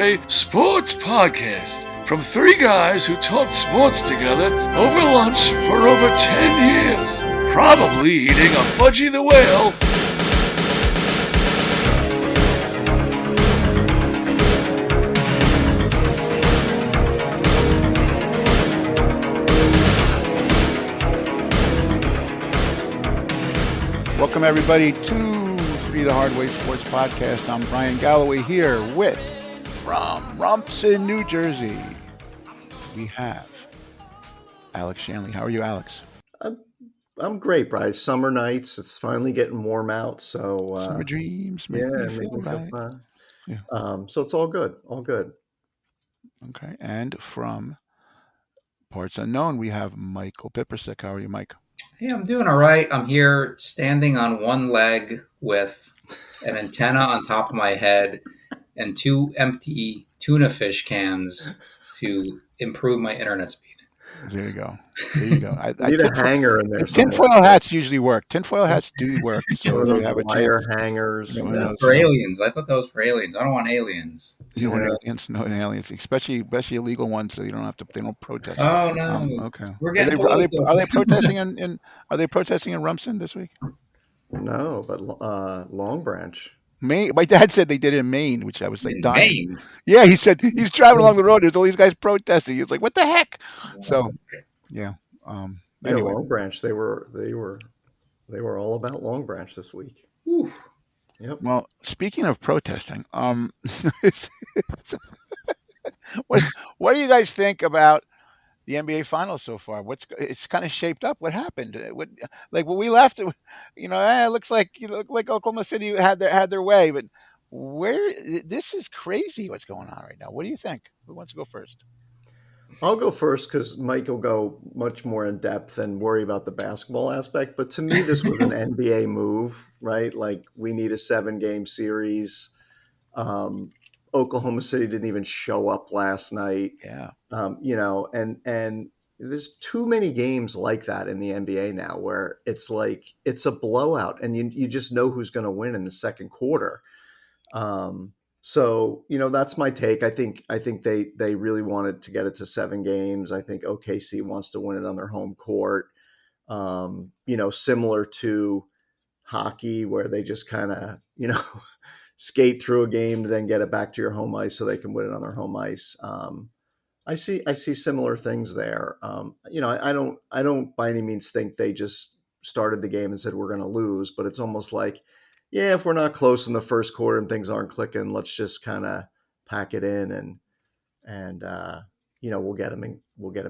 WNBA sports podcast from three guys who talked sports together over lunch for over 10 years, probably eating a Fudgy the Whale. Welcome, everybody, to Three the Hard Way Sports Podcast. I'm Bryan Galloway here with, from Rumson, New Jersey, we have Alex Shanley. How are you, Alex? I'm great, Bryce. Summer nights, it's finally getting warm out, so Summer dreams make me feel right. Yeah. So it's all good, all good. Okay, and from parts unknown, we have Michael Pipersick. How are you, Mike? Hey, I'm doing all right. I'm here standing on one leg with an antenna on top of my head and two empty tuna fish cans to improve my internet speed. There you go. There you go. I need a hanger in there. Tinfoil hats usually work. Tinfoil hats do work. So if you have a wire hangers. That's for aliens. I thought that was for aliens. I don't want aliens. You don't want aliens? No aliens, especially illegal ones, so you don't have to. They don't protest. Oh no. Okay. We're getting are they protesting in Are they protesting in Rumson this week? No, but Long Branch. Maine. My dad said they did it in Maine, which I was like, dying. Maine? Yeah, he said he's driving along the road. There's all these guys protesting. He's like, "What the heck?" So, yeah. Anyway. Long Branch. They were all about Long Branch this week. Whew. Yep. Well, speaking of protesting, what do you guys think about the NBA Finals so far? It's kind of shaped up. What happened? When we left, it looks like Oklahoma City had their way, but this is crazy. What's going on right now? What do you think? Who wants to go first? I'll go first because Mike will go much more in depth and worry about the basketball aspect. But to me, this was an NBA move, right? Like, we need a 7-game series. Oklahoma City didn't even show up last night. Yeah. And there's too many games like that in the NBA now where it's like it's a blowout and you just know who's going to win in the second quarter. So that's my take. I think they really wanted to get it to 7 games. I think OKC wants to win it on their home court. Similar to hockey where they just kind of skate through a game to then get it back to your home ice so they can win it on their home ice. I see similar things there. I don't by any means think they just started the game and said we're going to lose, but it's almost like, yeah, if we're not close in the first quarter and things aren't clicking, let's just kind of pack it in and we'll get them in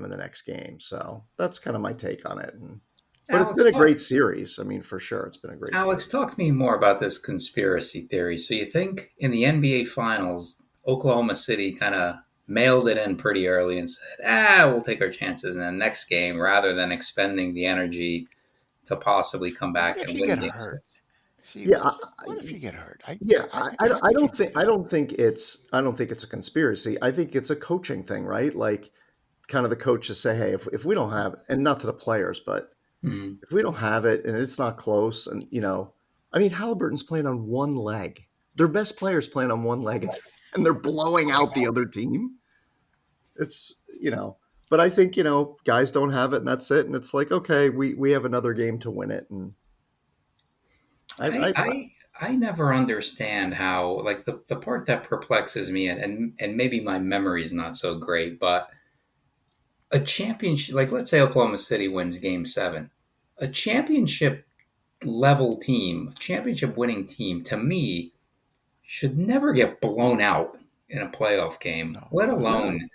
the next game. So that's kind of my take on it. But Alex, it's been a great series. I mean, for sure, it's been a great Alex, series. Talk to me more about this conspiracy theory. So you think in the NBA Finals, Oklahoma City kind of mailed it in pretty early and said, we'll take our chances in the next game rather than expending the energy to possibly come back and win game 6. What if you get hurt? I don't think it's a conspiracy. I think it's a coaching thing, right? Like, kind of the coaches say, hey, if we don't have, and not to the players, but if we don't have it and it's not close, and Halliburton's playing on one leg. Their best player's playing on one leg, and they're blowing out the other team. It's but I think guys don't have it, and that's it. And it's like, okay, we have another game to win it, and I never understand how, like, the part that perplexes me, and maybe my memory is not so great, but a championship, like let's say Oklahoma City wins game 7, a championship level team, a championship winning team, to me, should never get blown out in a playoff game, let alone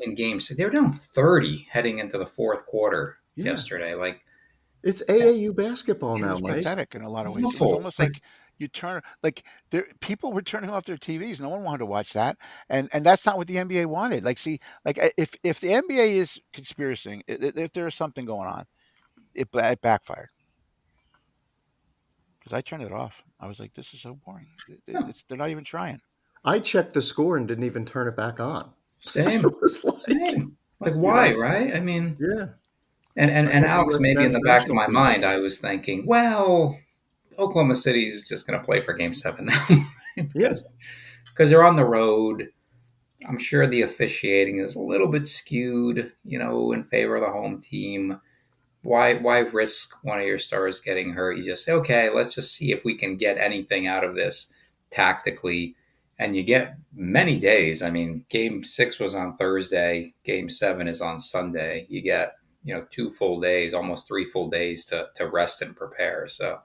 in game 6. They were down 30 heading into the fourth quarter yesterday. Like, it's AAU basketball now, Mike. It's pathetic in a lot of ways. It was almost like you turn, like, people were turning off their TVs. No one wanted to watch that, and that's not what the NBA wanted. Like, see, like, if the NBA is conspiracying, if there is something going on, it backfired. Because I turned it off. I was like, this is so boring. They're not even trying. I checked the score and didn't even turn it back on. Same. Like, why, right? I mean, yeah. And Alex, maybe in the back of my mind, I was thinking, well, Oklahoma City is just going to play for Game 7 now. Yes. Because they're on the road. I'm sure the officiating is a little bit skewed, in favor of the home team. Why risk one of your stars getting hurt? You just say, okay, let's just see if we can get anything out of this tactically. And you get many days. I mean, game 6 was on Thursday, game 7 is on Sunday. You get, 2 full days, almost 3 full days to rest and prepare. So,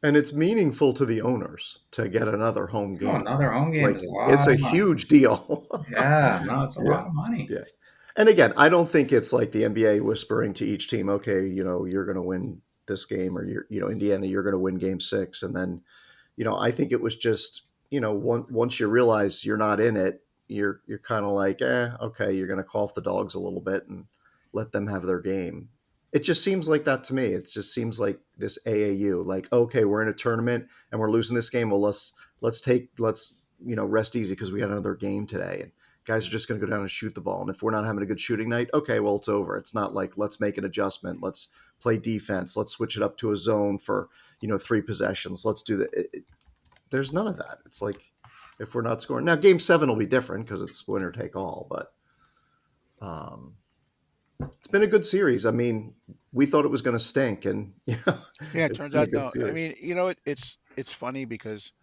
And it's meaningful to the owners to get another home game. another home game Like, is a it's lot a of money. huge deal. Yeah, no, it's a Yeah. lot of money. Yeah. And again, I don't think it's like the NBA whispering to each team, okay, you're going to win this game, or Indiana, you're going to win game 6. And then, I think it was just, once you realize you're not in it, you're kind of like, okay, you're going to call off the dogs a little bit and let them have their game. It just seems like that to me. It just seems like this AAU, like, okay, we're in a tournament and we're losing this game. Well, let's rest easy because we had another game today. And guys are just going to go down and shoot the ball. And if we're not having a good shooting night, okay, well, it's over. It's not like, let's make an adjustment. Let's play defense. Let's switch it up to a zone for, 3 possessions. Let's do that. There's none of that. It's like, if we're not scoring now, game 7 will be different because it's winner take all, but it's been a good series. I mean, we thought it was going to stink, and it turns been a out good no. I series. mean, it's funny because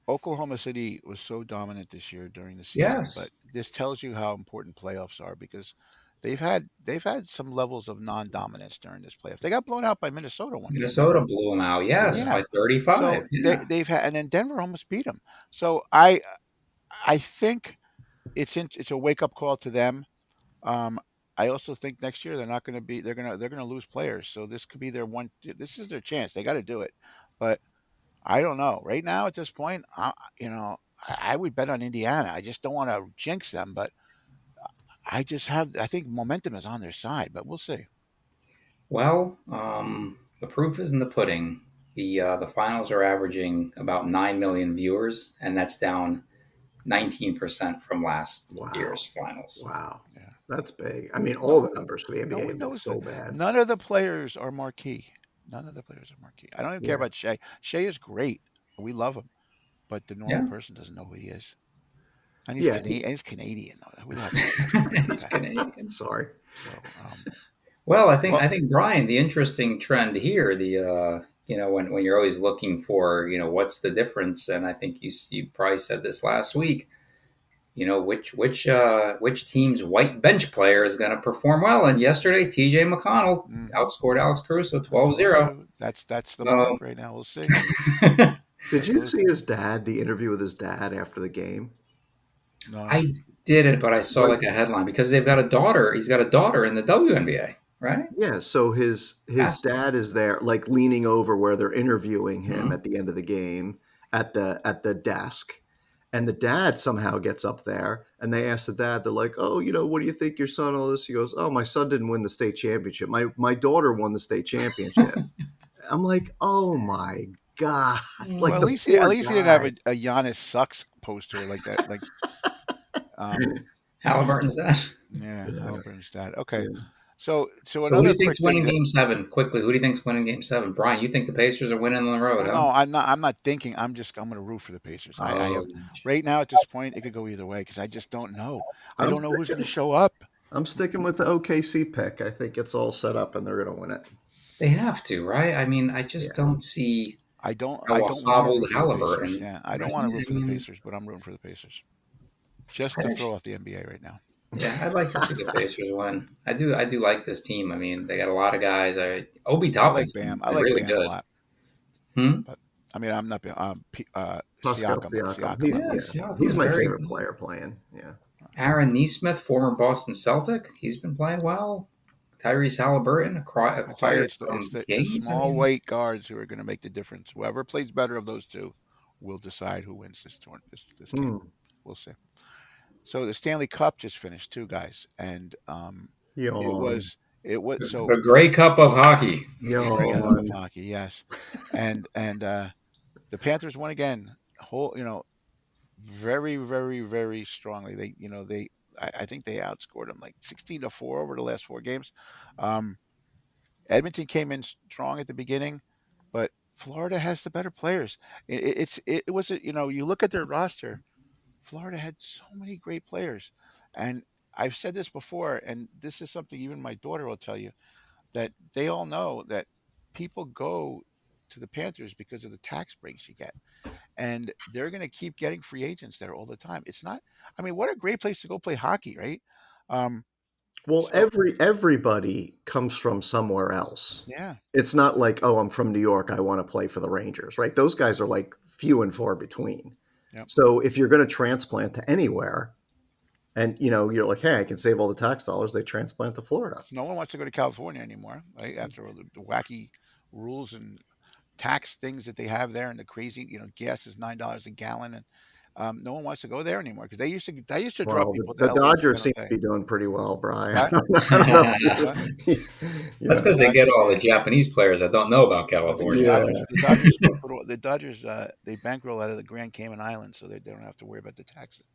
Oklahoma City was so dominant this year during the season, but Yes. this tells you how important playoffs are because they've had some levels of non-dominance during this playoff. They got blown out by Minnesota one game, Minnesota remember? blew them out. Yes, Yeah. by 35. So Yeah. they've had, and then Denver almost beat them. So I think it's a wake up call to them. Um, I also think next year they're not going to be they're going to lose players. So this could be their one. This is their chance. They got to do it, but I don't know. Right now, at this point, I would bet on Indiana. I just don't want to jinx them, but I think momentum is on their side, but we'll see. Well, the proof is in the pudding. The finals are averaging about 9 million viewers, and that's down 19% from last Wow. year's finals. Wow. Yeah. That's big. I mean, all Well, the numbers for the no NBA one have been knows so that. bad. None of the players are marquee. None of the players are marquee. I don't even care Yeah. about Shea. Shea is great. We love him, but the normal Yeah, person doesn't know who he is. And he's Yeah. Canadian. He's Canadian. We don't have to know much about it's that guy. Canadian. Sorry. So, Well, I think well, I think Brian, the interesting trend here, when you're always looking for what's the difference, and I think you probably said this last week. Which team's white bench player is going to perform well? And yesterday, T.J. McConnell mhm. outscored Alex Caruso I told 12-0. you that's the So mark right now. We'll see. Did you Those see the interview with his dad after the game? no. I did it, but I saw Like, like a headline because they've got a daughter. He's got a daughter in the WNBA, right? yeah, so his Yes. dad is there, like leaning over where they're interviewing him Mhm. at the end of the game at the desk. And the dad somehow gets up there and they ask the dad, they're like, oh, what do you think your son, all this? He goes, oh, my son didn't win the state championship. My daughter won the state championship. I'm like, oh my God. Well, Like at the least poor he didn't have guy. a Giannis sucks poster like that. Like, Halliburton's that. yeah, Yeah, Halliburton's dad. Okay, yeah. so So who do another you quick think's winning thing. Game 7? Quickly, who do you think's winning Game 7? Brian, you think the Pacers are winning on the road, Well, huh? no, I'm not. I'm not thinking. I'm going to root for the Pacers. I Oh, have right now at this point. It could go either way because I just don't know. I I'm don't know who's going to sticking show up. I'm sticking with the OKC pick. I think it's all set up and they're gonna win it. they have to, right? I mean, I just Yeah. don't see I how a don't want to hobbled root for the Pacers. Halliburton, Yeah, I don't right? want to root I for the mean, Pacers, but I'm rooting for the Pacers just I to actually, throw off the NBA right now. yeah, I'd like to see the Pacers win. I do like this team. I mean, they got a lot of guys. Obi I like Toppin's Bam. I been like really Bam a good. lot, Hmm? but I mean, I'm not. Pascal Siakam. Siakam. Siakam. I'm Yes, rooting yeah, for. He's he's my very favorite good. player playing. Yeah. Aaron Neesmith, former Boston Celtic, he's been playing well. Tyrese Halliburton I tell you, acquired it's from the Kings. I small mean, weight guards who are going to make the difference. Whoever plays better of those two will decide who wins this game. Hmm. We'll see. So the Stanley Cup just finished too, guys, and it Yawn. was it was so the Grey Cup of hockey. the great cup of Yawn. hockey, yes, and the Panthers won again. Very very strongly. I think they outscored them like 16-4 over the last 4 games. Um, Edmonton came in strong at the beginning, but Florida has the better players. It was you look at their roster. Florida had so many great players, and I've said this before, and this is something even my daughter will tell you, that they all know that people go to the Panthers because of the tax breaks you get, and they're going to keep getting free agents there all the time. It's not, I mean, what a great place to go play hockey, right? Um, Well, so everybody comes from somewhere else. yeah, It's not like, oh, I'm from New York, I want to play for the Rangers, right? Those guys are like few and far between. yeah. So if you're going to transplant to anywhere, and you're like, hey, I can save all the tax dollars, they transplant to Florida. So no one wants to go to California anymore, right? After all the wacky rules and tax things that they have there, and the crazy, gas is $9 a gallon, and no one wants to go there anymore because they used to draw Well, people to the LA from Dodgers San seem to Jose. be doing pretty well, Brian. What? I don't know. What? That's because The they get Dodgers, all the yeah. Japanese players that don't know about Well, the California. Yeah. Dodgers, the Dodgers, the Dodgers, they bankroll out of the Grand Cayman Islands, so they don't have to worry about the taxes.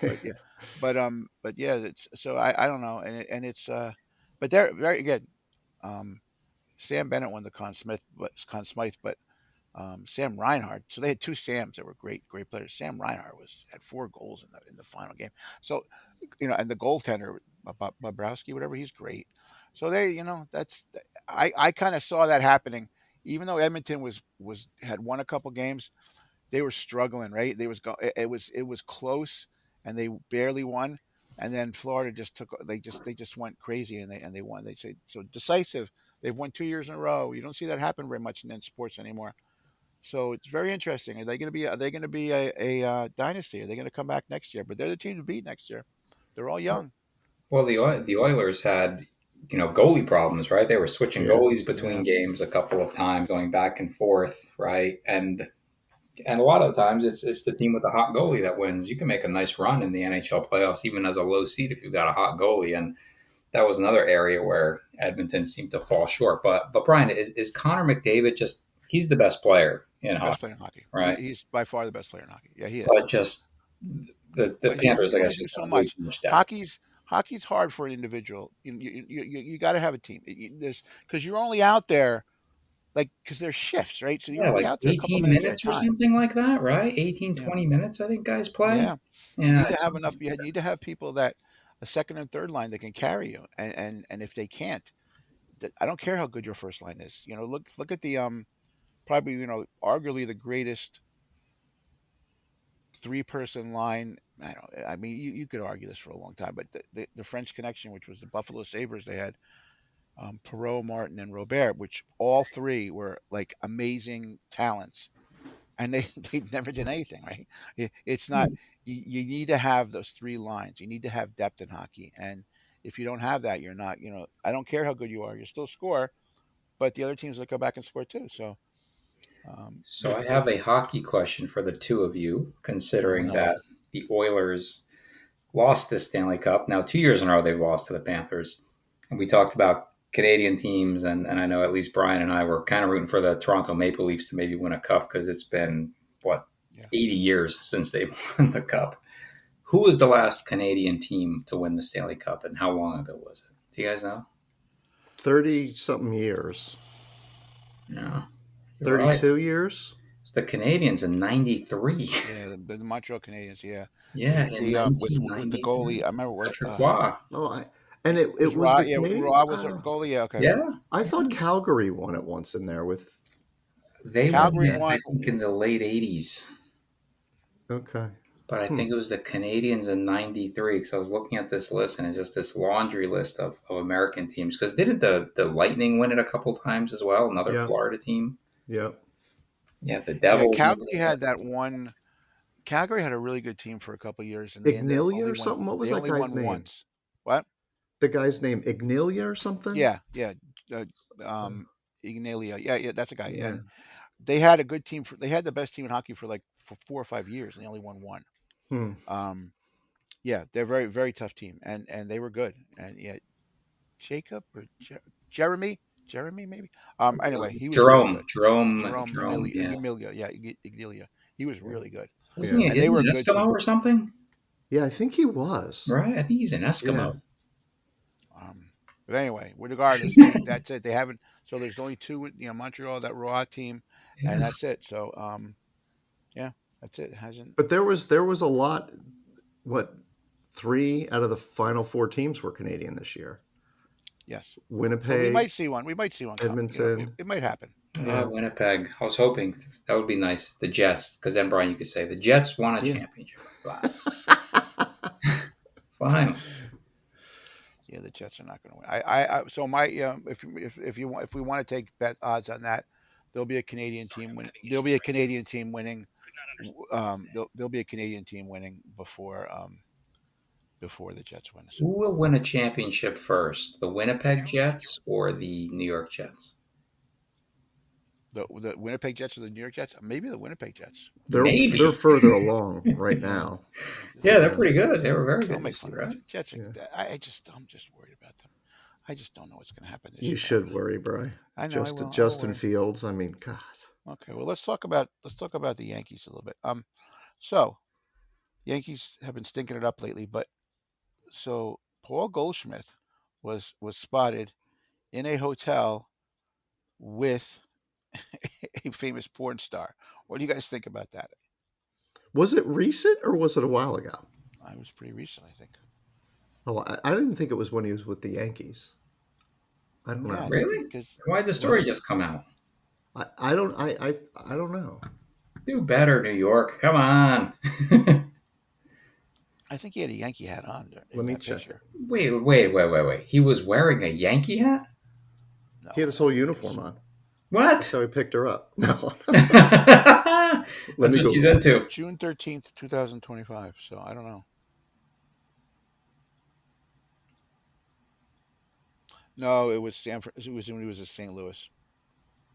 But yeah, but yeah, it's so I don't know, and it's but they're very good. Um, Sam Bennett won the Conn Smythe, but Sam Reinhart. So they had two Sams that were great players. Sam Reinhart had 4 goals in the final game. So and the goaltender Bobrovsky, whatever, he's great. So that's I kind of saw that happening. Even though Edmonton had won a couple games, they were struggling. Right, it was close, and they barely won. And then Florida they just went crazy, and they won. They say so decisive. They've won 2 years in a row. You don't see that happen very much in sports anymore. So it's very interesting. Are they going to be a dynasty? Are they going to come back next year? But they're the team to beat next year. They're all young. Well, the Oilers had goalie problems, right? They were switching Yeah. goalies between Yeah. games a couple of times, going back and forth, right? And a lot of the times it's the team with the hot goalie that wins. You can make a nice run in the NHL playoffs, even as a low seed, if you've got a hot goalie. And that was another area where Edmonton seemed to fall short. But Brian, is Connor McDavid just he's the best player in Best hockey, player in hockey. right? He's by far the best player in hockey. Yeah, he is. But just the But you Panthers, I can guess, only do just so have way much. too much depth. Hockey's hard for an individual. You got to have a team. Because you're only out there because there's shifts, right? So you're Yeah, only like out there a couple 18 minutes at a minutes or time. something like that, right? 18, Yeah, 20 minutes, I think guys play. yeah. You need Yeah, to have enough. You need to have people that a second and third line that can carry you, and if they can't, I don't care how good your first line is. Look at the probably arguably the greatest 3-person line. I mean, you could argue this for a long time, but the French Connection, which was the Buffalo Sabres, they had Perot, Martin, and Robert, which all three were like amazing talents, and they never did anything, right? It's not you need to have those 3 lines. You need to have depth in hockey, and if you don't have that, you're not. I don't care how good you are, you still score, but the other teams will go back and score too. So So I have it's a hockey question for the two of you, oh considering no, that the Oilers lost the Stanley Cup. Now, 2 years in a row, they've lost to the Panthers. And we talked about Canadian teams, and I know at least Brian and I were kind of rooting for the Toronto Maple Leafs to maybe win a cup because it's been, what, yeah. 80 years since they've won the cup. Who was the last Canadian team to win the Stanley Cup, and how long ago was it? Do you guys know? 30-something years. No. You're right. 32 years? It's the Canadians in 93. Yeah, the Montreal Canadiens. Yeah, Yeah, in with the goalie. 1993. I remember what Patrick Roy. And it it was was Raw. the Yeah, Canadians? Raw was a goalie. Yeah, okay. Yeah. I thought Calgary won it once in there with. They won Calgary it, I won. think, in the late 80s. Okay. But I think it was the Canadians in 93 because I was looking at this list and it's just this laundry list of American teams. Because didn't the Lightning win it a couple times as well? Another Yeah. Florida team? Yep. Yeah, the Yeah, Devils. Calgary had that one. Calgary had a really good team for a couple of years, and they Ignelia only or won. something? What was They that only guy's won name? once. What? The guy's name Ignelia or something? Yeah, uh, Ignalia. Yeah, that's a guy. Yeah. And they had a good team. They had the best team in hockey for 4 or 5 years, and they only won one. Hmm. Yeah, they're a very very tough team, and they were good. And yeah, Jacob or Jeremy, maybe. Anyway, he was really good. Jerome, Jerome yeah. Emilia, yeah, Ignelia. He was really good, Wasn't he, and they isn't were he a an good Eskimo team. or something? Yeah, I think he was. Right? I think he's an Yeah. Eskimo. But anyway, regardless, that's it. They haven't. So there's only two. Montreal, that Raw team, Yeah. and that's it. So yeah, that's it. It hasn't. But there was a lot what, 3 out of the final 4 teams were Canadian this year. Yes. So Winnipeg, we might see one. We might see one come. Edmonton. It might happen. Yeah. Winnipeg. I was hoping that would be nice. The Jets, because then Bryan, you could say the Jets won a championship last. Fine. Yeah, the Jets are not going to win. I so my if we want to take bet odds on that, there'll be a Canadian team win. There'll be a Canadian team winning. There'll be a Canadian team winning before the Jets win. Who will win a championship first, the Winnipeg Jets or the New York Jets? The Winnipeg Jets or the New York Jets? Maybe the Winnipeg Jets. Maybe. They're further along right now. Yeah, they're pretty good. They were very good. Don't make fun of the Jets. Yeah. I'm just worried about them. I just don't know what's going to happen this You year. should worry, Bryan. I know. Justin Fields. I mean, God. Okay, well let's talk about the Yankees a little bit. So Yankees have been stinking it up lately, but so Paul Goldschmidt was spotted in a hotel with a famous porn star. What do you guys think about that? Was it recent or was it a while ago? It was pretty recent, I think. Oh, I didn't think it was when he was with the Yankees. I don't know. Yeah, Really? Why did the story just come out? I don't know. Do better, New York. Come on. I think he had a Yankee hat on. Let me check. Picture. Wait. He was wearing a Yankee hat? No, He had his whole uniform on. What? So he picked her up. No. That's what she's into. June 13th, 2025. So I don't know. No, it was It was when he was in St. Louis.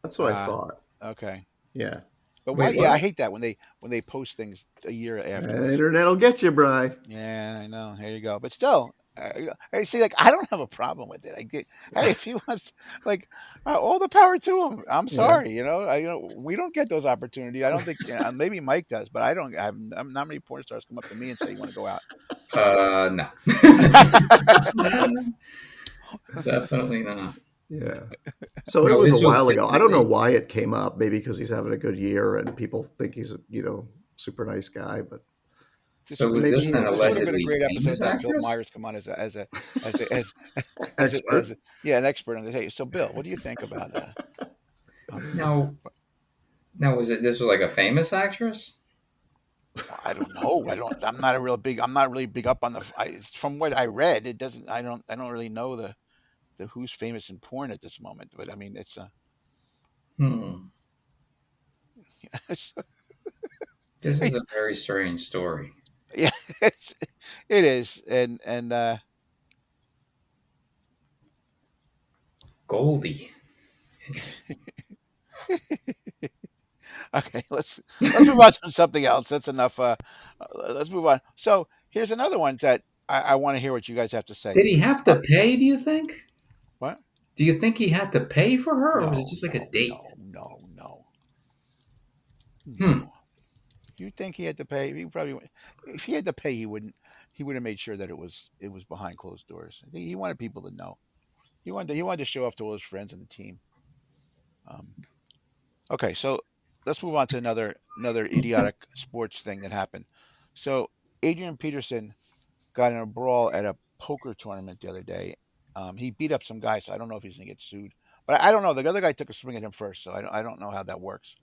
That's what I thought. Okay. Yeah. But Wait, yeah, what? I hate that when they post things a year after. The internet will get you, Bryan. Yeah, I know. Here you go. But still, I see. Like, I don't have a problem with it. Hey, if he wants, like, all the power to him. I'm sorry. We don't get those opportunities. I don't think. Maybe Mike does, but I don't. I'm not many porn stars come up to me and say, "You want to go out?" No. Definitely not. Yeah. So it was a while ago. I don't know why it came up. Maybe because he's having a good year and people think he's super nice guy. But so was maybe this an would have been a allegedly great episode famous that Bill actress? Myers come on as an expert. an expert on this. Hey, so Bill, what do you think about that? Now this was like a famous actress? I don't know. I'm not really big up on from what I read. It doesn't. I don't really know the who's famous in porn at this moment. But I mean, it's This is a very strange story. Yeah, it is, and Goldie. okay, let's move on to something else. That's enough. Let's move on. So here's another one that I want to hear what you guys have to say. Did he have to pay, do you think? What? Do you think he had to pay for her, or was it just like a date? No. Hmm. You think he had to pay? He probably, if he had to pay, he would have made sure that it was behind closed doors. I think he wanted people to know. He wanted to show off to all his friends and the team. Okay, so let's move on to another idiotic sports thing that happened. So Adrian Peterson got in a brawl at a poker tournament the other day. He beat up some guy, so I don't know if he's going to get sued. But I don't know. The other guy took a swing at him first, so I don't know how that works.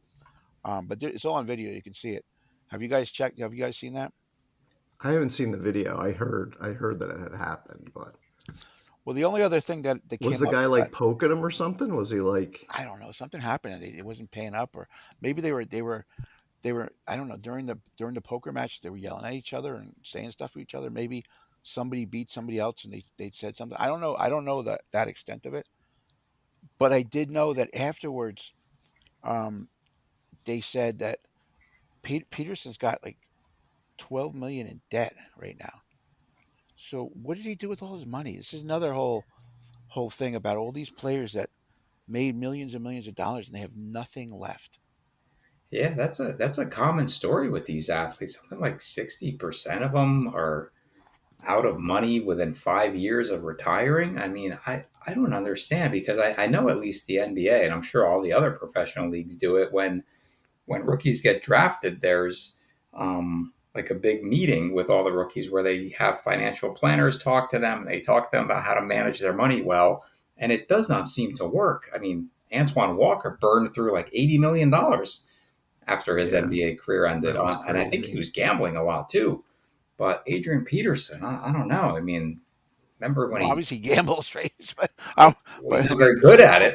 But it's all on video. You can see it. Have you guys checked? Have you guys seen that? I haven't seen the video. I heard that it had happened, but well, the only other thing that came was the guy like poking him or something? Was he like? I don't know. Something happened. It wasn't paying up, or maybe they were. I don't know. During the poker match, they were yelling at each other and saying stuff to each other. Maybe somebody beat somebody else and they said something. I don't know. I don't know that extent of it. But I did know that afterwards, they said that Peterson's got like $12 million in debt right now. So what did he do with all his money? This is another whole thing about all these players that made millions and millions of dollars and they have nothing left. Yeah, that's a common story with these athletes. Something like 60% of them are out of money within 5 years of retiring. I mean, I don't understand, because I know at least the NBA, and I'm sure all the other professional leagues do it, when rookies get drafted, there's a like a big meeting with all the rookies where they have financial planners talk to them and they talk to them about how to manage their money well. And it does not seem to work. I mean, Antoine Walker burned through like $80 million after his NBA career ended on. And I think he was gambling a lot too. But Adrian Peterson, I don't know. I mean, remember when obviously gambles, right? But, he's not very good at it.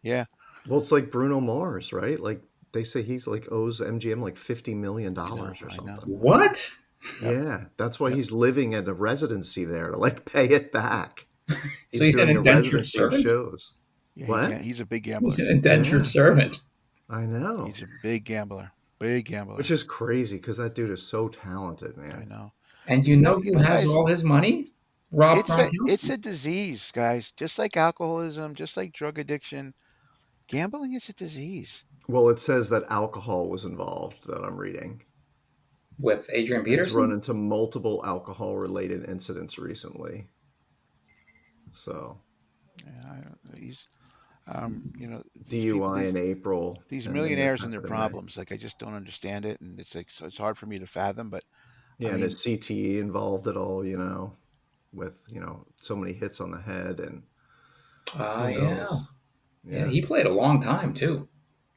Yeah. Well, it's like Bruno Mars, right? Like they say he's like owes MGM like $50 million or something. What? Yeah, that's why he's living at a residency there to like pay it back. So he's an indentured servant. Shows. Yeah, what? He's a big gambler. He's an indentured servant. I know. He's a big gambler. Big gambler. Which is crazy because that dude is so talented, man. I know. And you know who has all his money? Rob it's a disease, guys. Just like alcoholism, just like drug addiction. Gambling is a disease. Well, it says that alcohol was involved that I'm reading. With Adrian Peterson? He's run into multiple alcohol-related incidents recently. So, yeah, he's, DUI in April. These millionaires and their problems, like I just don't understand it, and it's like so it's hard for me to fathom. But yeah, and is CTE involved at all? With so many hits on the head and. Yeah, he played a long time too.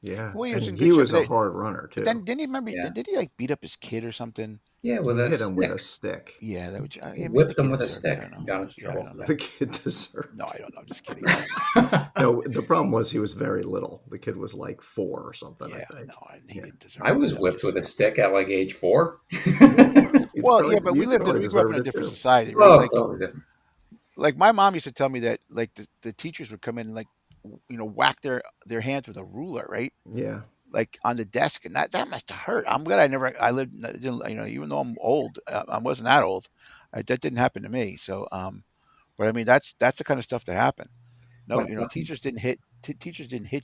Yeah, well, he was a hard runner too. Then didn't he remember? Yeah. Did he like beat up his kid or something? Yeah, hit him with a stick. Yeah, that would whipped him with a stick. Got into trouble. The kid deserved. No, I don't know. Just kidding. No, the problem was he was very little. The kid was like 4 or something. Yeah, I think. no, he didn't deserve. I was whipped with a stick at like age 4. Well, yeah, but we grew up in a different society. Right? Oh, totally different. Like my mom used to tell me that like the teachers would come in and like whack their hands with a ruler, right? Yeah. Like on the desk, and that must have hurt. I'm glad I lived, even though I'm old, I wasn't that old. That didn't happen to me. So, but I mean, that's the kind of stuff that happened. No, teachers didn't hit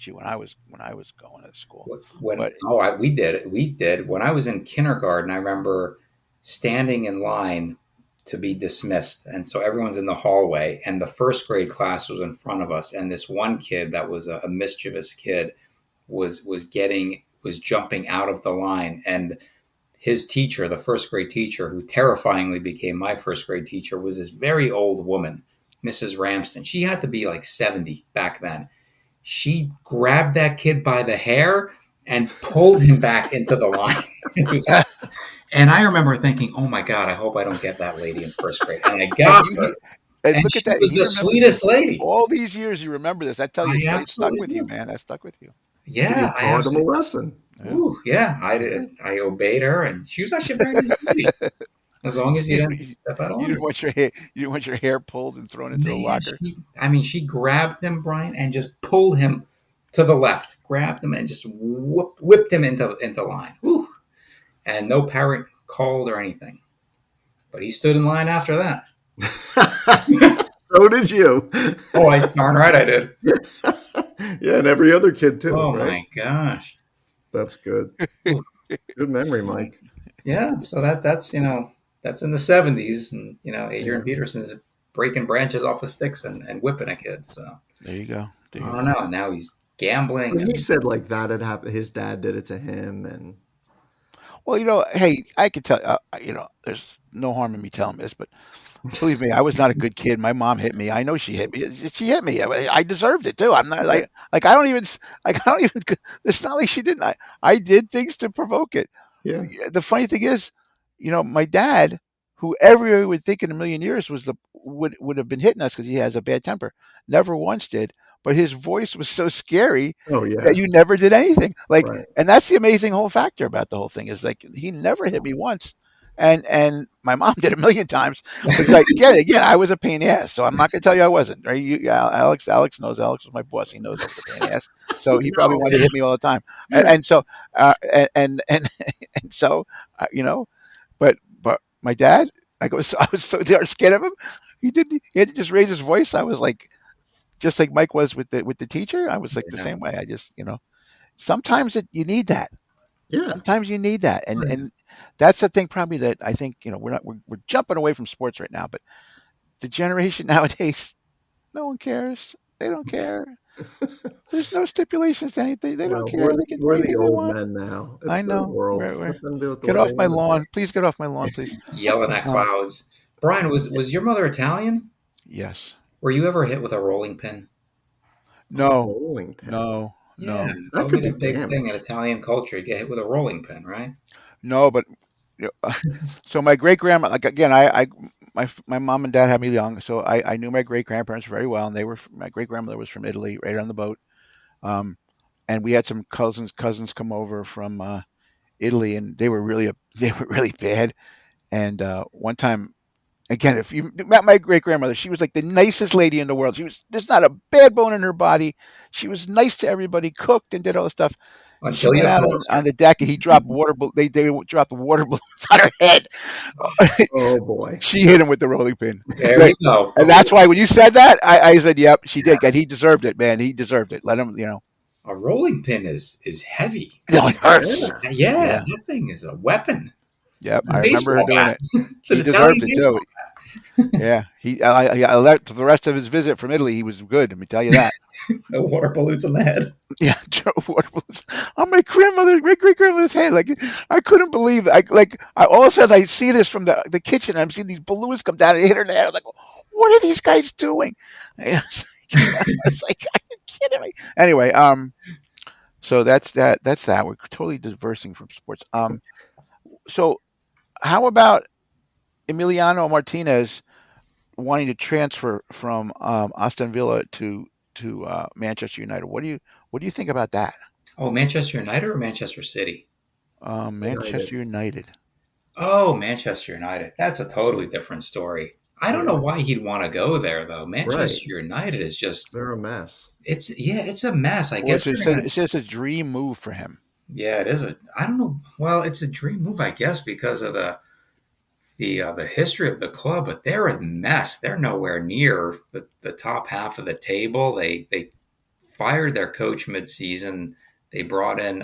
you when I was going to school. We did. When I was in kindergarten, I remember standing in line to be dismissed, and so everyone's in the hallway, and the first grade class was in front of us, and this one kid that was a mischievous kid was jumping out of the line, and his teacher, the first grade teacher, who terrifyingly became my first grade teacher, was this very old woman, Mrs. Ramsden. She had to be like 70 back then. She grabbed that kid by the hair and pulled him back into the line. And I remember thinking, oh my God, I hope I don't get that lady in first grade. And I got her. And look at that. She was the sweetest lady. All these years you remember this. I tell you, it stuck with you, man. That stuck with you. Yeah, I taught him a lesson. Ooh, yeah, I did. I obeyed her, and she was actually a very nice lady. As long as you didn't step out on her. You didn't want your hair pulled and thrown into the locker. She grabbed him, Bryan, and just pulled him to the left. Grabbed him and just whipped him into line. Ooh. And no parent called or anything. But he stood in line after that. So did you. Oh, darn right I did. Yeah, and every other kid too. Oh, right? My gosh. That's good. Good memory, Mike. Yeah, so that's in the 70s, and Adrian Peterson's breaking branches off of sticks and whipping a kid. So there you go. I don't know. Now he's gambling. He said like that had happened. His dad did it to him, and well, hey, I could tell. There's no harm in me telling this, but believe me, I was not a good kid. My mom hit me. I know she hit me. She hit me. I deserved it too. I'm not I don't even. It's not like she didn't. I did things to provoke it. Yeah. The funny thing is, my dad, who everybody would think in a million years would have been hitting us because he has a bad temper, never once did. But his voice was so scary that you never did anything. And that's the amazing whole factor about the whole thing is like he never hit me once. And my mom did a million times. It's like, again, I was a pain in the ass. So I'm not going to tell you I wasn't. Right? Alex knows. Alex was my boss. He knows I was a pain in the ass. So he probably wanted to hit me all the time. And so, but my dad, I was so scared of him. He had to just raise his voice. I was like, just like Mike was with the teacher. I was like the same way. I just, sometimes you need that. Yeah. Sometimes you need that, and that's the thing. Probably that I think we're jumping away from sports right now, but the generation nowadays, no one cares. They don't care. There's no stipulations to anything. They don't Well, care. They can do we're the anything they old want. men now. I It's their know. world. We're, Let them do it the get way off they my want to do lawn. it. Please get off my lawn, please. Yelling at clouds. Brian, was your mother Italian? Yes. Were you ever hit with a rolling pin? No. Rolling pin. No. Yeah, No. That that would could be do the big thing in damage. Italian culture. You get hit with a rolling pin, right? No. But so my great grandma, like again, my mom and dad had me young, so I knew my great grandparents very well, and my great grandmother was from Italy, right on the boat. Um, and we had some cousins come over from Italy, and they were really bad. And one time, again, if you met my great grandmother, she was like the nicest lady in the world. There's not a bad bone in her body. She was nice to everybody, cooked and did all this stuff. She Until you went out toast on her. the deck and he dropped they dropped water balloons on her head. Oh boy. She hit him with the rolling pin. There you Like, go. and that's why when you said that, I said, "Yep, she did." And he deserved it, man. He deserved it. Let him, A rolling pin is heavy. No, it hurts. Yeah. Yeah, Yeah, that thing is a weapon. yep. A I remember her baseball doing bat. it. It's He an Italian deserved it too. baseball Yeah, I let for the rest of his visit from Italy. He was good. Let me tell you that. bat. No water balloons on the head. Yeah, Joe Ward was on my great grandmother's head. Like I couldn't believe it. I all of a sudden I see this from the kitchen. I'm seeing these balloons come down and hit her in the head. I'm like, what are these guys doing? And it's like, are you kidding me? Anyway, so that's that. That's that. We're totally diversing from sports. So how about Emiliano Martinez wanting to transfer from Aston Villa to Manchester United? What do you think about that? Oh, Manchester United or Manchester City? United. Manchester United. Oh, Manchester United. That's a totally different story. I don't know Yeah. why he'd want to go there though. Right. Manchester United is just They're a mess. it's a mess. I Well, guess they're gonna it's just a dream move for him. yeah, it is a I don't know. Well, it's a dream move, I guess, because of the history of the club, but they're a mess. They're nowhere near the top half of the table. They fired their coach midseason. They brought in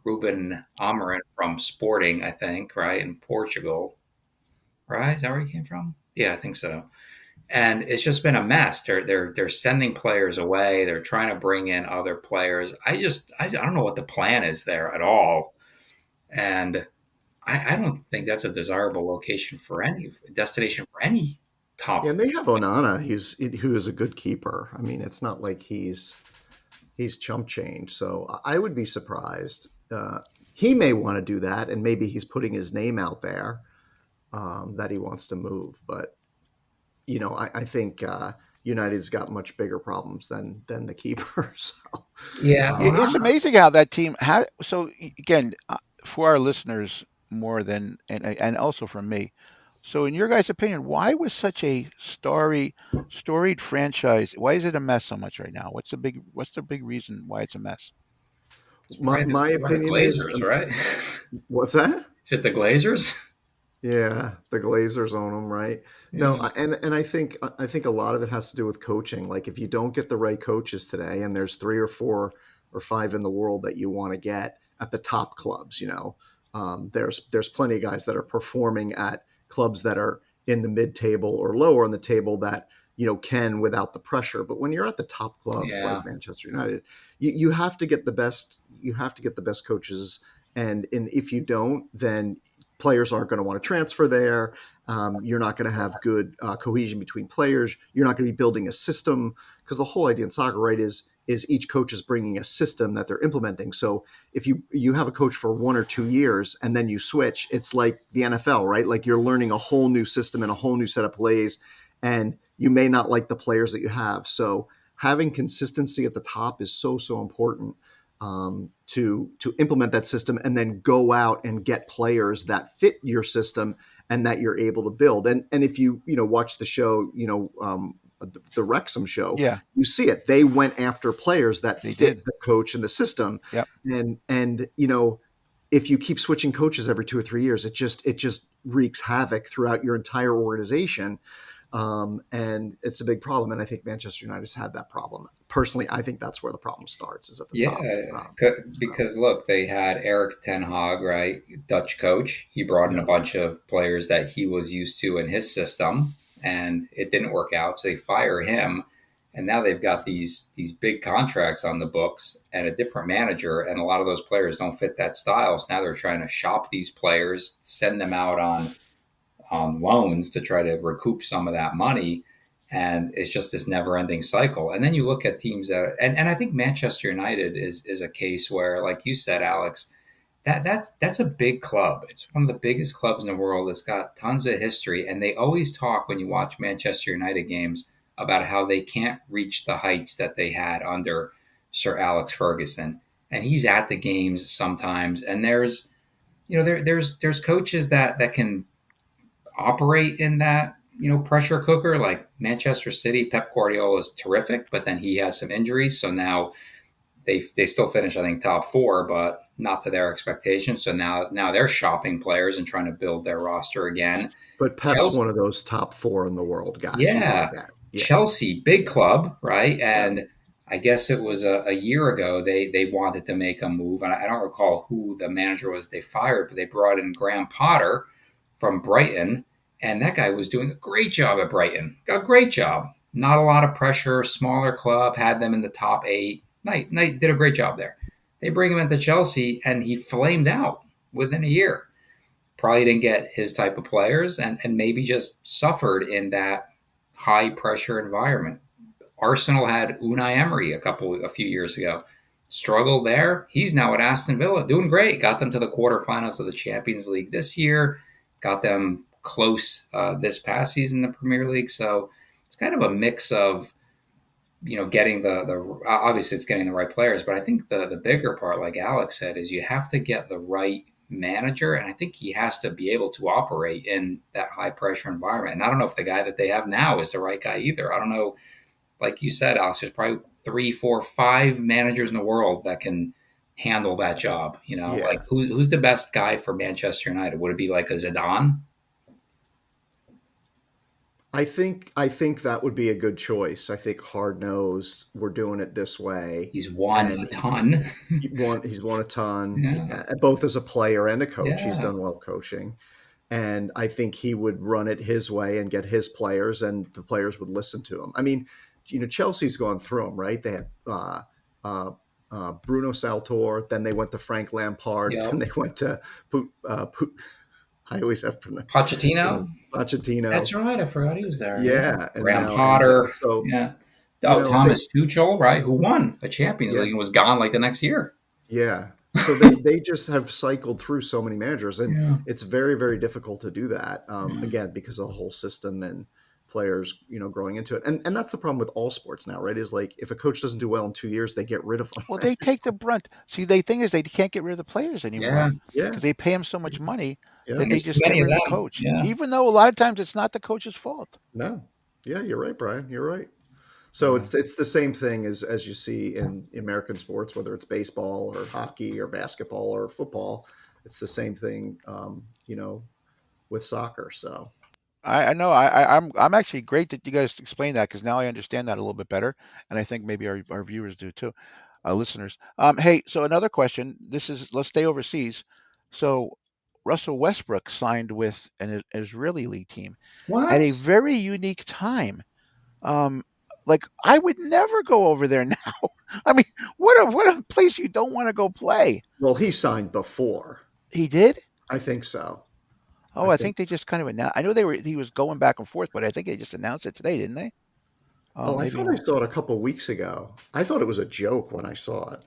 Ruben Amorim from Sporting, I think, right in Portugal. Right? Is that where he came from? Yeah, I think so. And it's just been a mess. They're sending players away. They're trying to bring in other players. I don't know what the plan is there at all. And I don't think that's a desirable location for any destination for any top. Yeah, and they have Onana, who is a good keeper. I mean, it's not like he's chump change. So I would be surprised. He may want to do that, and maybe he's putting his name out there that he wants to move. But I think United's got much bigger problems than the keeper. So Yeah, It's amazing how that team had. So again, for our listeners more than and also from me. So in your guys' opinion, why was such a storied franchise? Why is it a mess so much right now? What's the big reason why it's a mess? it's my probably the opinion is, Glazers, right? what's that? Is it the Glazers? Yeah, the Glazers own them, right? No, Yeah. and I think a lot of it has to do with coaching. Like if you don't get the right coaches today, and there's 3 or 4 or 5 in the world that you want to get at the top clubs, there's plenty of guys that are performing at clubs that are in the mid table or lower on the table that can without the pressure. But when you're at the top clubs Yeah. like Manchester United, you have to get the best. You have to get the best coaches, and if you don't, then players aren't going to want to transfer there. You're not going to have good cohesion between players. You're not going to be building a system because the whole idea in soccer, right, is each coach is bringing a system that they're implementing. So if you have a coach for 1 or 2 years and then you switch, it's like the NFL, right? Like you're learning a whole new system and a whole new set of plays, and you may not like the players that you have. So having consistency at the top is so important. To implement that system and then go out and get players that fit your system and that you're able to build. And if you watch the show, the Wrexham show, Yeah, you see it. They went after players that they fit did. the coach and the system. Yep. And if you keep switching coaches every 2 or 3 years, it just wreaks havoc throughout your entire organization. And it's a big problem. And I think Manchester United's had that problem. Personally, I think that's where the problem starts, is at the top. Because look, they had Eric Ten Hag, right, Dutch coach. He brought in a bunch of players that he was used to in his system, and it didn't work out. So they fire him, And now they've got these big contracts on the books and a different manager, and a lot of those players don't fit that style. So now they're trying to shop these players, send them out on loans to try to recoup some of that money. And it's just this never ending cycle. And then you look at teams that, and I think Manchester United is a case where, like you said, Alex, that's a big club. It's one of the biggest clubs in the world. It's got tons of history. And they always talk when you watch Manchester United games about how they can't reach the heights that they had under Sir Alex Ferguson. And he's at the games sometimes. And there's, there's coaches that can operate in that, pressure cooker, like Manchester City. Pep Guardiola is terrific, but then he has some injuries. So now they still finish, I think, top four, but not to their expectations. So now they're shopping players and trying to build their roster again. But Pep's Chelsea, one of those top four in the world guys. yeah. Chelsea, big club, right? And I guess it was a year ago they wanted to make a move. And I don't recall who the manager was they fired, but they brought in Graham Potter from Brighton. And that guy was doing a great job at Brighton. A great job. Not a lot of pressure, smaller club, had them in the top 8. Knight did a great job there. They bring him into Chelsea, and he flamed out within a year. Probably didn't get his type of players, and maybe just suffered in that high-pressure environment. Arsenal had Unai Emery a few years ago. Struggled there. He's now at Aston Villa, doing great. Got them to the quarterfinals of the Champions League this year. Got them close this past season in the Premier League. So it's kind of a mix of, getting the obviously it's getting the right players, but I think the bigger part, like Alex said, is you have to get the right manager, and I think he has to be able to operate in that high pressure environment. And I don't know if the guy that they have now is the right guy either. I don't know. Like you said, Alex, there's probably 3, 4, 5 managers in the world that can handle that job. Like who's the best guy for Manchester United? Would it be like a Zidane? I think that would be a good choice. I think hard-nosed, we're doing it this way. He's won a ton. He's won a ton, Yeah. both as a player and a coach. Yeah. He's done well coaching. And I think he would run it his way and get his players, and the players would listen to him. I mean, Chelsea's gone through them, right? They had Bruno Saltor, then they went to Frank Lampard, then they went to I always have to Pochettino. That's right. I forgot he was there. Yeah. Graham Potter. So, yeah. Thomas Tuchel, right? Who won a Champions League and was gone like the next year. Yeah. So they just have cycled through so many managers, and it's very, very difficult to do that. Again, because of the whole system and players, growing into it. And that's the problem with all sports now, right? Is like, if a coach doesn't do well in 2 years, they get rid of them. Well, they take the brunt. See, the thing is, they can't get rid of the players anymore. Yeah. Because they pay them so much money that And they there's just too get many rid of of the them. coach. Yeah. Even though a lot of times it's not the coach's fault. No. Yeah, you're right, Brian. You're right. So it's the same thing as you see in American sports, whether it's baseball or hockey or basketball or football. It's the same thing, with soccer. So I know. I'm actually great that you guys explained that, because now I understand that a little bit better, and I think maybe our viewers do too, listeners. Hey, so another question. Let's stay overseas. So Russell Westbrook signed with an Israeli league team at a very unique time. Like, I would never go over there now. I mean, what a place you don't want to go play. Well, he signed before. He did? I think so. Oh, I think they just kind of announced. I know he was going back and forth, but I think they just announced it today, didn't they? I thought I saw it a couple of weeks ago. I thought it was a joke when I saw it.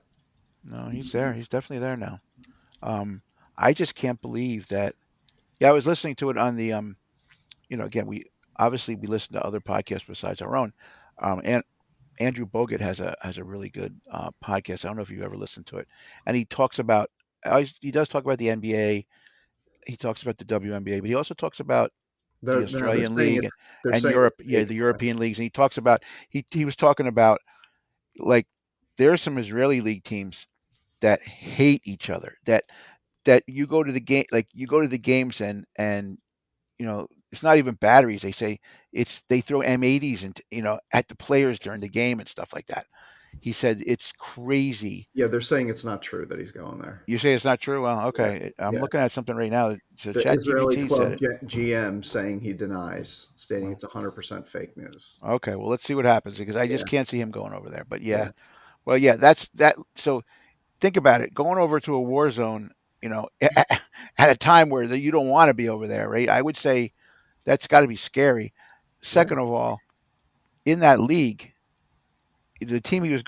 No, he's there. He's definitely there now. I just can't believe that. Yeah, I was listening to it on the, again, we listen to other podcasts besides our own. And Andrew Bogut has a really good podcast. I don't know if you've ever listened to it, and he does talk about the NBA. He talks about the WNBA, but he also talks about the Australian League and Europe, the European leagues. And he talks about he was talking about, like, there are some Israeli league teams that hate each other. That you go to the game, like you go to the games, and it's not even batteries. They say they throw M80s and at the players during the game and stuff like that. he said it's crazy. Yeah, they're saying it's not true that he's going there. You say it's not true? Well, Yeah, okay. I'm yeah. looking at something right now. So The Israeli ChatGPT said club it. GM saying he denies, stating Well, it's 100% fake news. okay. Well, let's see what happens because I Yeah, just can't see him going over there. But yeah. yeah. Well, yeah, that's that. So think about it. Going over to a war zone, at a time where you don't want to be over there, right? I would say that's got to be scary. Yeah. Second of all, in that league, the team he was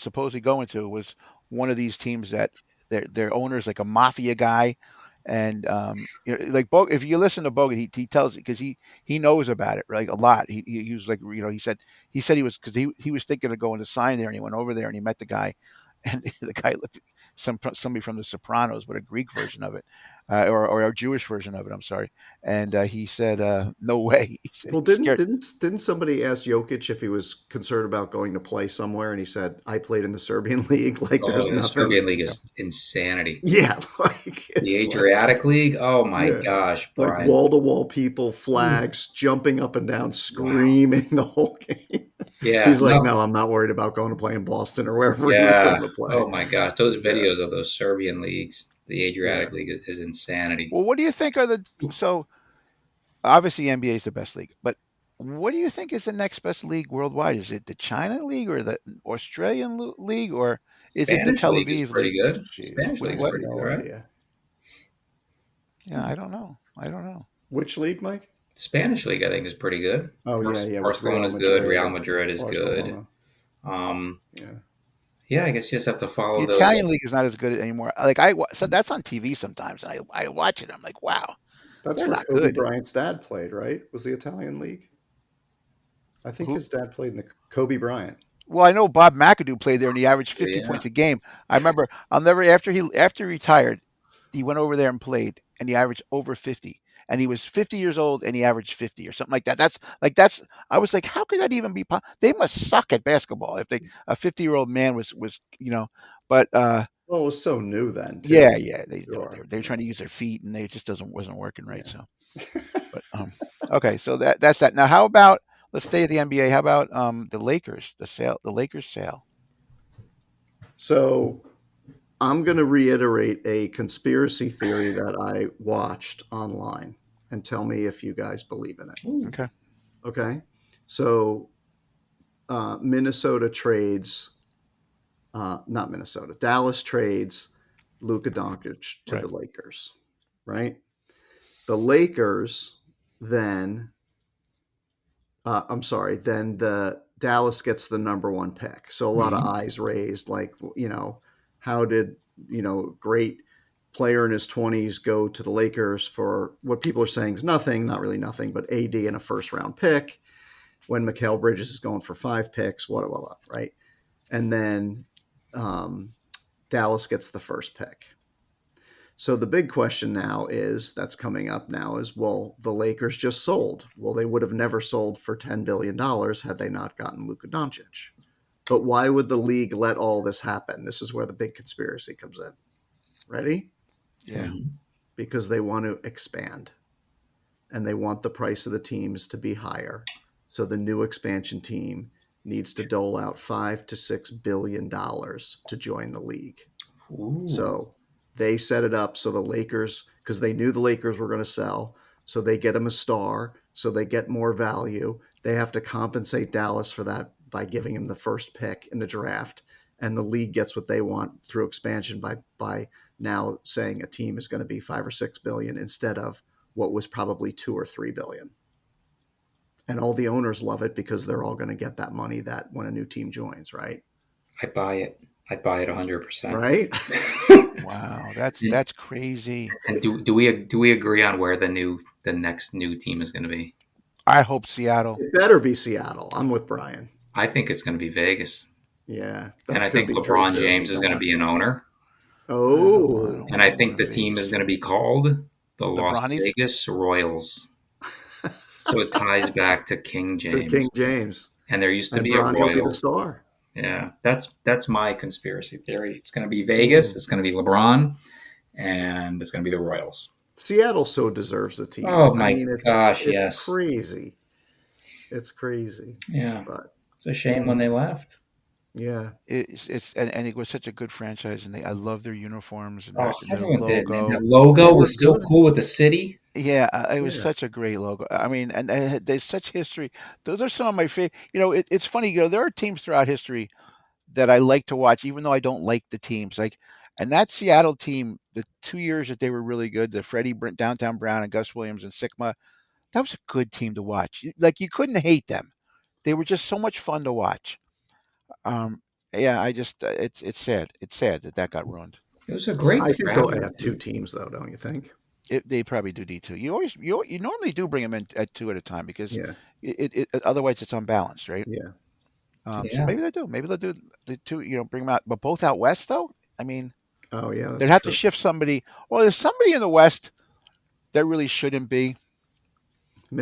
supposedly going to was one of these teams that their owner's like a mafia guy, and like if you listen to Bogut, he tells it because he knows about it like a lot. He was like he said he was because he was thinking of going to sign there, and he went over there and he met the guy, and the guy looked somebody from The Sopranos, but a Greek version of it, or a Jewish version of it. I'm sorry, and he said no way. He said he Well, was didn't scared. didn't somebody ask Jokic if he was concerned about going to play somewhere, and he said, "I played in the Serbian league." Like, there's Oh, the nothing. Serbian League is insanity. Yeah, like The it's like Adriatic League, oh my yeah, gosh, like Bryan. wall to wall people, Ooh, flags, jumping up and down, wow. screaming the whole game. Yeah, He's like, no, "No, I'm not worried about going to play in Boston or wherever he was going yeah. to play." Oh my gosh, those Yeah, videos of those Serbian leagues, the yeah. Adriatic League is insanity. Well, what do you think are the so obviously NBA is the best league, but what do you think is the next best league worldwide? Is it the China League or the Australian League or is it the Spanish Tel league is Aviv pretty League? good. Jeez, Spanish I league's have What? pretty no good, right? idea. Yeah, I don't know. I don't know. Which league, Mike? Spanish league, I think, is pretty good. Oh yeah, yeah, with Real Barcelona's good. Madrid Real and Madrid is good. Barcelona. Um, Yeah. yeah, I guess you just have to The follow those. Italian League is not as good anymore. So that's on TV sometimes, and I watch it. I'm like, wow, That's they're where not Kobe good. Bryant's dad played, right? Was the Italian league? I think Who? his dad played in the Kobe Bryant. Well, I know Bob McAdoo played there, and he averaged 50 Yeah. points a game. I remember. I'll never after he retired, he went over there and played, and he averaged over 50. And he was 50 years old, and he averaged 50 or something like that. That's. I was like, how could that even be? They must suck at basketball if a 50-year-old man was. But Well, it was so new then too. yeah, Sure. they were trying to use their feet, and they just wasn't working right. Yeah. So, but okay, so that's that. Now, how about let's stay at the NBA. How about the Lakers? The Lakers sale. So I'm going to reiterate a conspiracy theory that I watched online and tell me if you guys believe in it. Ooh. Okay. Okay. So Minnesota trades, not Minnesota, Dallas trades Luka Doncic to Right. the Lakers, right? The Lakers then, I'm sorry, then the Dallas gets the number one pick. So a lot of eyes raised, like, how did, great player in his 20s go to the Lakers for what people are saying is nothing, not really nothing, but AD and a first round pick when Mikal Bridges is going for 5 picks, blah, blah, blah, right? And then Dallas gets the first pick. So the big question now that's coming up now is, well, the Lakers just sold. Well, they would have never sold for $10 billion had they not gotten Luka Doncic. But why would the league let all this happen? This is where the big conspiracy comes in. Ready? Yeah. Because they want to expand. And they want the price of the teams to be higher. So the new expansion team needs to dole out $5 to $6 billion to join the league. Ooh. So they set it up so the Lakers, because they knew the Lakers were going to sell, so they get them a star, so they get more value. They have to compensate Dallas for that by giving him the first pick in the draft, and the league gets what they want through expansion by now saying a team is going to be $5 or $6 billion instead of what was probably $2 or $3 billion. And all the owners love it because they're all going to get that money that when a new team joins, right? I buy it. I buy it 100%. Right? Wow, that's crazy. And do we agree on where the next new team is going to be? I hope Seattle. It better be Seattle. I'm with Bryan. I think it's going to be Vegas. Yeah. And I think LeBron James is going to be an owner. Oh. And I think the team is going to be called the Las Bronnies? Vegas Royals. So it ties back to King To James. King James. And there used to And be a Bronny will be the Royals. star. Yeah, that's my conspiracy theory. It's going to be Vegas. It's going to be LeBron, and it's going to be the Royals. Seattle so deserves the team. Oh my gosh, it's yes. crazy. It's crazy. Yeah, But it's a shame when they left. Yeah. And it was such a good franchise, and I love their uniforms and Oh, their everyone did, man. logo. That They logo were was so good. cool with the city. Yeah, it was Yeah. such a great logo. I mean, and there's such history. Those are some of my favorite. It's funny. There are teams throughout history that I like to watch, even though I don't like the teams. Like, and that Seattle team, the 2 years that they were really good, the Downtown Brown and Gus Williams and Sigma, that was a good team to watch. Like, you couldn't hate them. They were just so much fun to watch. Um, yeah, I just it's sad. It's sad that that got ruined. It was a great I think they'll fabric have two too. teams, though, don't you think? They probably do need to. You normally do bring them in at two at a time because Yeah. otherwise it's unbalanced, right? Yeah. So Yeah. maybe they do. Maybe they'll do the two. Bring them out, but both out west though. I mean, Oh, yeah, they'd that's have to true. shift somebody. Well, there's somebody in the west that really shouldn't be.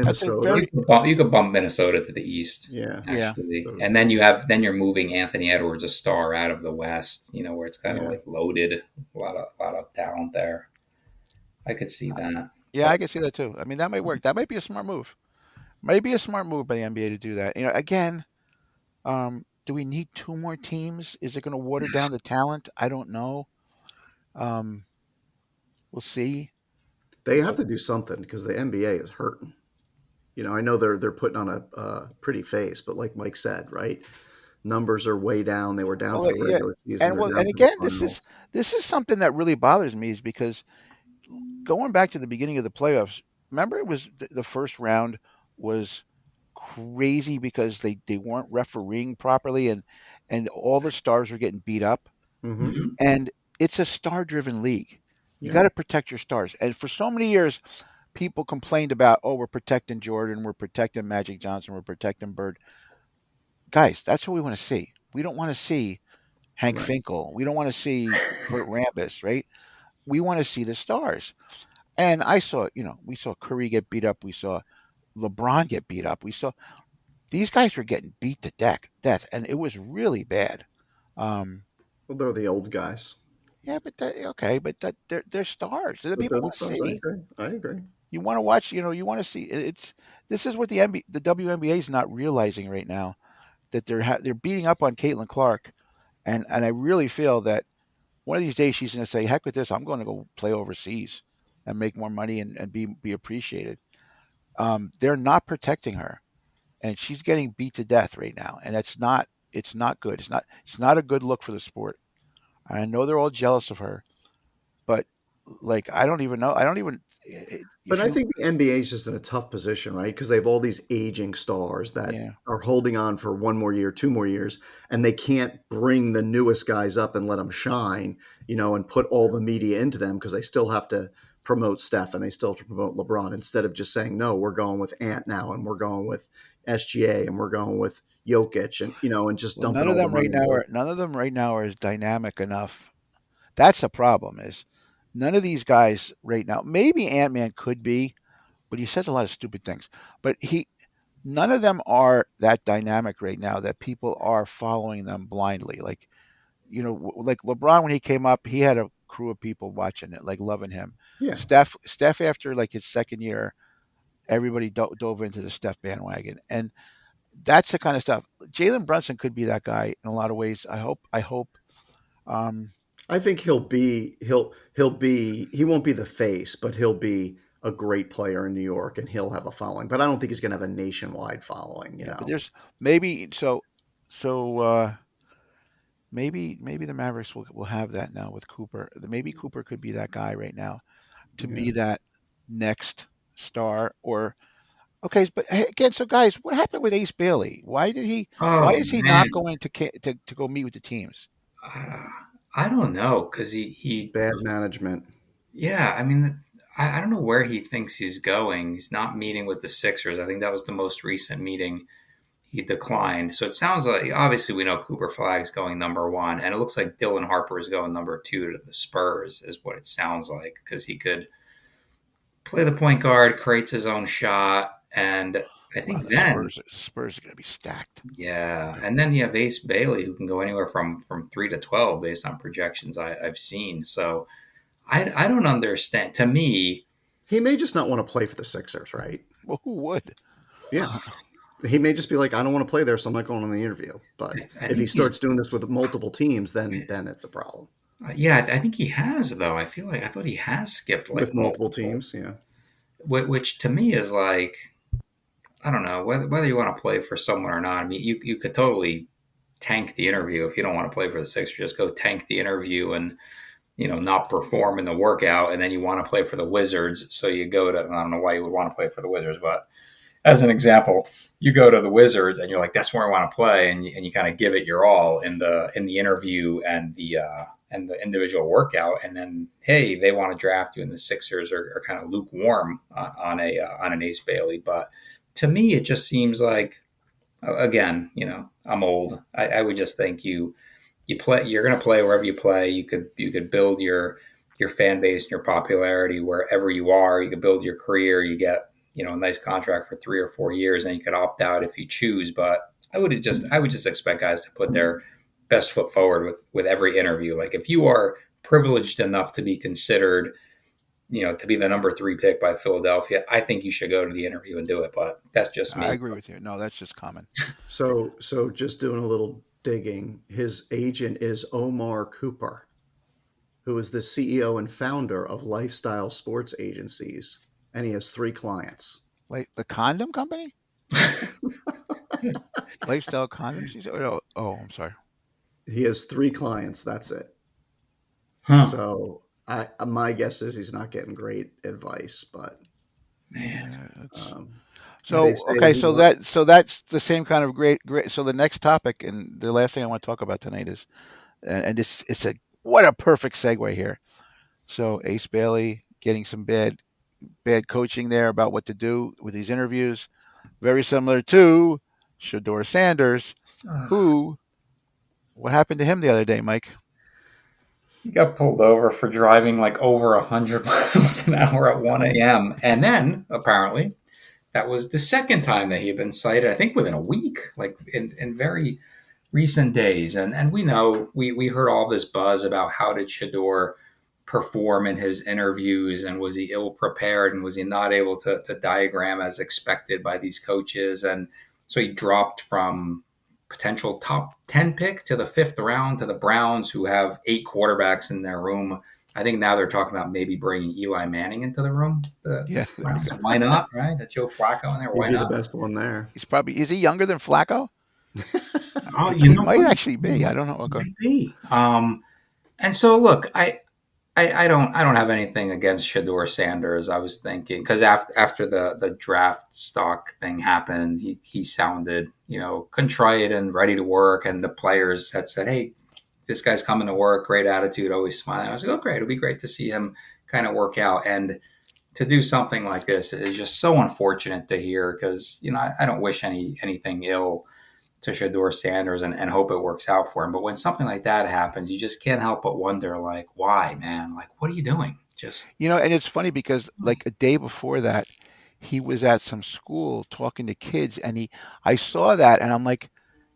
That's a Minnesota. very You could bump Minnesota to the east, Yeah. yeah. actually, So, and then you're moving Anthony Edwards, a star, out of the West. Where it's kind of yeah. like loaded, a lot of talent there. I could see that. Yeah, I can see that too. I mean, that might work. That might be a smart move. Might be a smart move by the NBA to do that. Again, do we need two more teams? Is it going to water down the talent? I don't know. Um, we'll see. They have But to do something because the NBA is hurting. I know they're putting on a pretty face, but like Mike said, right? Numbers are way down. They were down well, for the yeah, regular season. They're and down for the again, final. this is something that really bothers me is because going back to the beginning of the playoffs, remember it was the first round was crazy because they weren't refereeing properly and all the stars were getting beat up. Hmm. Mhm. And it's a star-driven league. You got Yeah. to protect your stars. And for so many years, people complained about, oh, we're protecting Jordan, we're protecting Magic Johnson, we're protecting Bird. Guys, that's what we want to see. We don't want to see Hank Right. Finkel. We don't want to see Kurt Rambis, right? We want to see the stars. And we saw Curry get beat up. We saw LeBron get beat up. We saw these guys were getting beat to death, and it was really bad. Um, Well, they're the old guys, yeah, okay, but they're stars. They're the but people they're the want to stars. I see. agree. I agree. You want to watch. You want to see. This is what the WNBA is not realizing right now that they're beating up on Caitlin Clark, and I really feel that one of these days she's going to say, "Heck with this! I'm going to go play overseas and make more money and be appreciated." They're not protecting her, and she's getting beat to death right now, and it's not good. It's not a good look for the sport. I know they're all jealous of her, but like I don't even know. I don't even But if I you think the NBA is just in a tough position, right? Because they have all these aging stars that yeah. are holding on for one more year, 2 more years, and they can't bring the newest guys up and let them shine, and put all the media into them because they still have to promote Steph and they still have to promote LeBron instead of just saying, no, we're going with Ant now and we're going with SGA and we're going with Jokic and just Well, dumping all the money into it. none of them right now are as dynamic enough. That's the problem is none of these guys right now. Maybe Ant Man could be, but he says a lot of stupid things. But none of them are that dynamic right now that people are following them blindly. Like like LeBron when he came up, he had a crew of people watching it, like loving him. Yeah. Steph after like his second year, everybody dove into the Steph bandwagon, and that's the kind of stuff. Jalen Brunson could be that guy in a lot of ways. I hope. I hope. Um, I think he won't be the face, but he'll be a great player in New York and he'll have a following. But I don't think he's going to have a nationwide following, you yeah, but know. there's maybe so maybe the Mavericks will have that now with Cooper. Maybe Cooper could be that guy right now to Yeah. be that next star or okay, but hey, again, so guys, what happened with Ace Bailey? Why Oh is he man, not going to go meet with the teams? uh, I don't know because he Bad management. yeah. I mean, I don't know where he thinks he's going. He's not meeting with the Sixers. I think that was the most recent meeting he declined. So it sounds like obviously we know Cooper Flag's going number one, and it looks like Dylan Harper is going number two to the Spurs, is what it sounds like because he could play the point guard, creates his own shot, and I Wow, think then The Spurs are going to be stacked. yeah, and then you have Ace Bailey who can go anywhere from 3 to 12 based on projections I've seen. So I don't understand. To me, He may just not want to play for the Sixers, right? Well, who would? Yeah. He may just be like, I don't want to play there, so I'm not going on the interview. But I if he think he's starts doing this with multiple teams, then it's a problem. yeah. I think he has though. I thought he has skipped like With multiple multiple, teams, yeah. which to me is like I don't know whether you want to play for someone or not. I mean, you could totally tank the interview if you don't want to play for the Sixers. Just go tank the interview and not perform in the workout, and then you want to play for the Wizards. So you go to I don't know why you would want to play for the Wizards, but as an example, you go to the Wizards and you're like, that's where I want to play, and you kind of give it your all in the interview and the individual workout, and then hey, they want to draft you, and the Sixers are kind of lukewarm on an Ace Bailey. But to me, it just seems like again, I'm old. I would just think you play. You're going to play wherever you play. You could build your fan base and your popularity wherever you are. You could build your career. You get a nice contract for 3 or 4 years, and you could opt out if you choose. But I would just expect guys to put their best foot forward with every interview. Like if you are privileged enough to be considered, to be the number 3 pick by Philadelphia, I think you should go to the interview and do it. But that's just me. I agree with you. No, that's just common. So just doing a little digging, his agent is Omar Cooper, who is the CEO and founder of Lifestyle Sports Agencies, and he has 3 clients. Like the condom company? Lifestyle condoms? You said? Oh, I'm sorry. He has 3 clients. That's it. Huh. So my guess is he's not getting great advice, but Man. So they say okay, he so wants- that's the same kind of great. So the next topic and the last thing I want to talk about tonight is, and it's what a perfect segue here. So Ace Bailey getting some bad coaching there about what to do with these interviews, very similar to Sheduer Sanders, who what happened to him the other day, Mike? He got pulled over for driving like over 100 miles an hour at 1 a.m. And then apparently that was the second time that he had been cited, I think within a week, like in very recent days. And we know, we heard all this buzz about how did Sheduer perform in his interviews, and was he ill prepared, and was he not able to diagram as expected by these coaches. And so he dropped from potential top 10 pick to the 5th round to the Browns, who have 8 quarterbacks in their room. I think now they're talking about maybe bringing Eli Manning into the room. Yeah, Browns. Why not, right? That Joe Flacco in there. Why he'd be not? the best one there. is he younger than Flacco? Oh, He might what? actually be. I don't know. Okay. Maybe. And so look, I don't have anything against Sheduer Sanders. I was thinking because after the draft stock thing happened, he sounded contrite and ready to work, and the players had said, "Hey, this guy's coming to work, great attitude, always smiling." I was like, "Oh, great! It'll be great to see him kind of work out." And to do something like this is just so unfortunate to hear because I don't wish anything ill to Sheduer Sanders and hope it works out for him. But when something like that happens, you just can't help but wonder, like, why, man? Like, what are you doing? Just And it's funny because like a day before that, he was at some school talking to kids, and I saw that, and I'm like,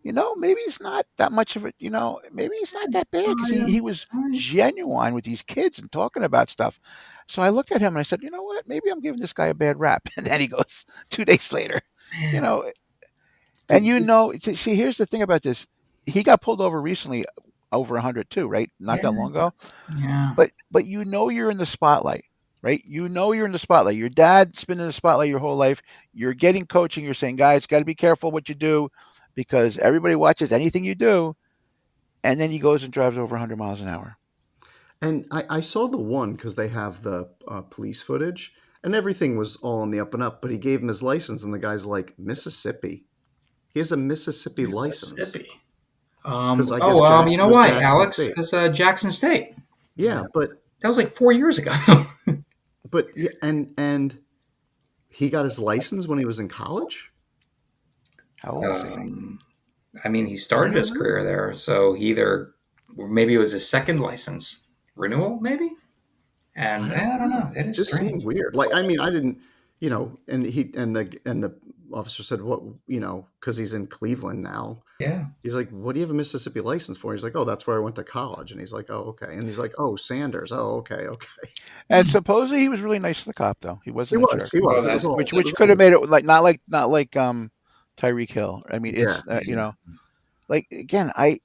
maybe it's not that much of it. Maybe it's not that bad because he was genuine with these kids and talking about stuff. So I looked at him and I said, you know what? Maybe I'm giving this guy a bad rap. And then he goes 2 days later, you know, and see, here's the thing about this. He got pulled over recently over 100 too, right? Not that long ago. yeah. But you're in the spotlight, right? You're in the spotlight. Your dad's been in the spotlight your whole life. You're getting coaching. You're saying, guys, got to be careful what you do because everybody watches anything you do. And then he goes and drives over 100 miles an hour. And I saw the one because they have the police footage, and everything was all on the up and up. But he gave him his license, and the guy's like, Mississippi. He has a Mississippi license. Mississippi. 'Cause I guess You know was why, Jackson Alex? State. Because Jackson State. Yeah, but That was like 4 years ago. yeah, and he got his license when he was in college. How old is he? I mean, he started his career there, so maybe it was his second license renewal, maybe. And I don't know. It It is just strange. seemed weird. Like, I mean, I didn't, and the officer said, "What, because he's in Cleveland now." Yeah. He's like, "What do you have a Mississippi license for?" He's like, "Oh, that's where I went to college." And he's like, "Oh, okay." And he's like, "Oh, Sanders. Oh, okay." And supposedly he was really nice to the cop, though. He He wasn't a was. jerk. He was. Well, It was that's- all- Which it was could have all- made it like not like Tyreek Hill. I mean, Yeah, it's like again, I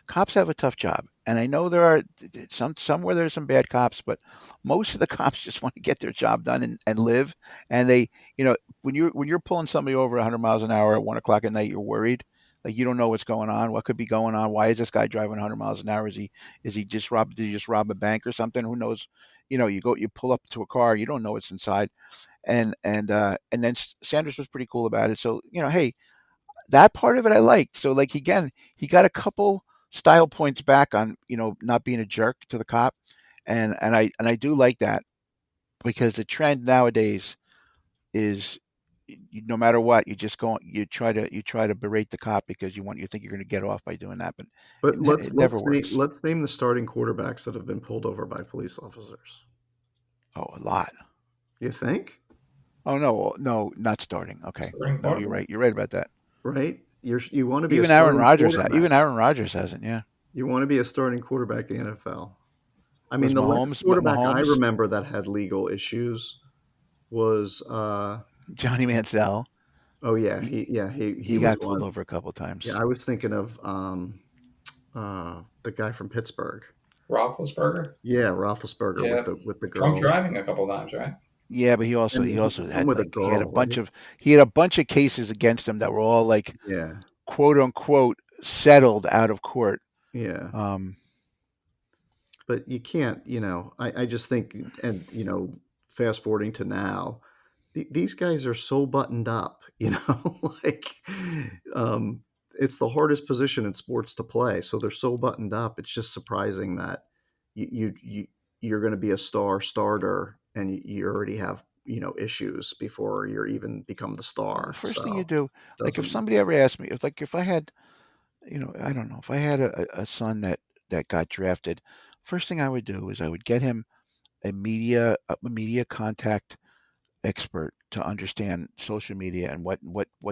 cops have a tough job, and I know there are somewhere there's some bad cops, but most of the cops just want to get their job done and live. And they, when you're pulling somebody over 100 miles an hour at 1 o'clock at night, you're worried. Like you don't know what's going on. What could be going on? Why is this guy driving 100 miles an hour? Is he just robbed? Did he just rob a bank or something? Who knows? You pull up to a car, you don't know what's inside. And then Sanders was pretty cool about it. So hey, that part of it I liked. So like again, he got a couple style points back on not being a jerk to the cop, and I do like that because the trend nowadays is no matter what you try to berate the cop because you think you're going to get off by doing that, but but it never works. let's name the starting quarterbacks that have been pulled over by police officers. Oh, a lot. You think? Oh no, not starting. Okay, Starting no, you're right. quarterbacks. You're right about that. Right? You want to be a Even Aaron starting Rodgers, quarterback. even Aaron Rodgers hasn't. Yeah, You want to be a starting quarterback in the NFL. I was mean, the last Mahomes? quarterback I Mahomes, remember that had legal issues was Johnny Manziel. oh yeah, He, he he was got pulled one. over a couple Yeah, times. I was thinking of the guy from Pittsburgh. Roethlisberger. Yeah, Roethlisberger Yeah, with the drunk girl. driving a couple times, right? Yeah, but he also And he also some had with a like he had a girl, bunch right? of he had a bunch of cases against him that were all like Yeah, quote unquote settled out of court. yeah. Um, But you can't, I just think, and fast forwarding to now, these guys are so buttoned up, like um, it's the hardest position in sports to play. So they're so buttoned up. It's just surprising that you're going to be a starter and you already have issues before you're even become the well, the star. first thing you So do, like if doesn't somebody ever asked me, if I had, I don't know, if I had a son that got drafted, first thing I would do is I would get him a media contact expert to understand social media and what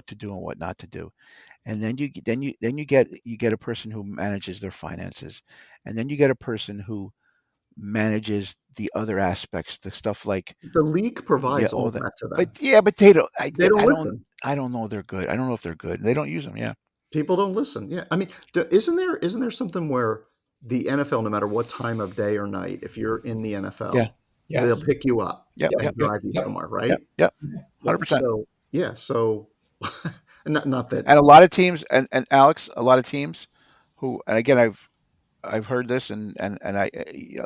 to do and what not to do. And then you get a person who manages their finances, and then you get a person who manages the other aspects, the stuff like the league yeah, provides all all that. that to But them. yeah, but they don't. They don't I don't. listen. I don't know they're good. I don't know if they're good. They don't use them. Yeah. People don't listen. Yeah, I mean, isn't there something where the NFL, no matter what time of day or night, if you're in the Yeah. NFL, they'll Yes. pick you up Yep. Yep. and Yep. Yep. drive you Yep. somewhere, Yep. right? Yep. Yeah. 100%. So yeah. So not that. And a lot of teams, and Alex, a lot of teams who, and again, I've heard this, and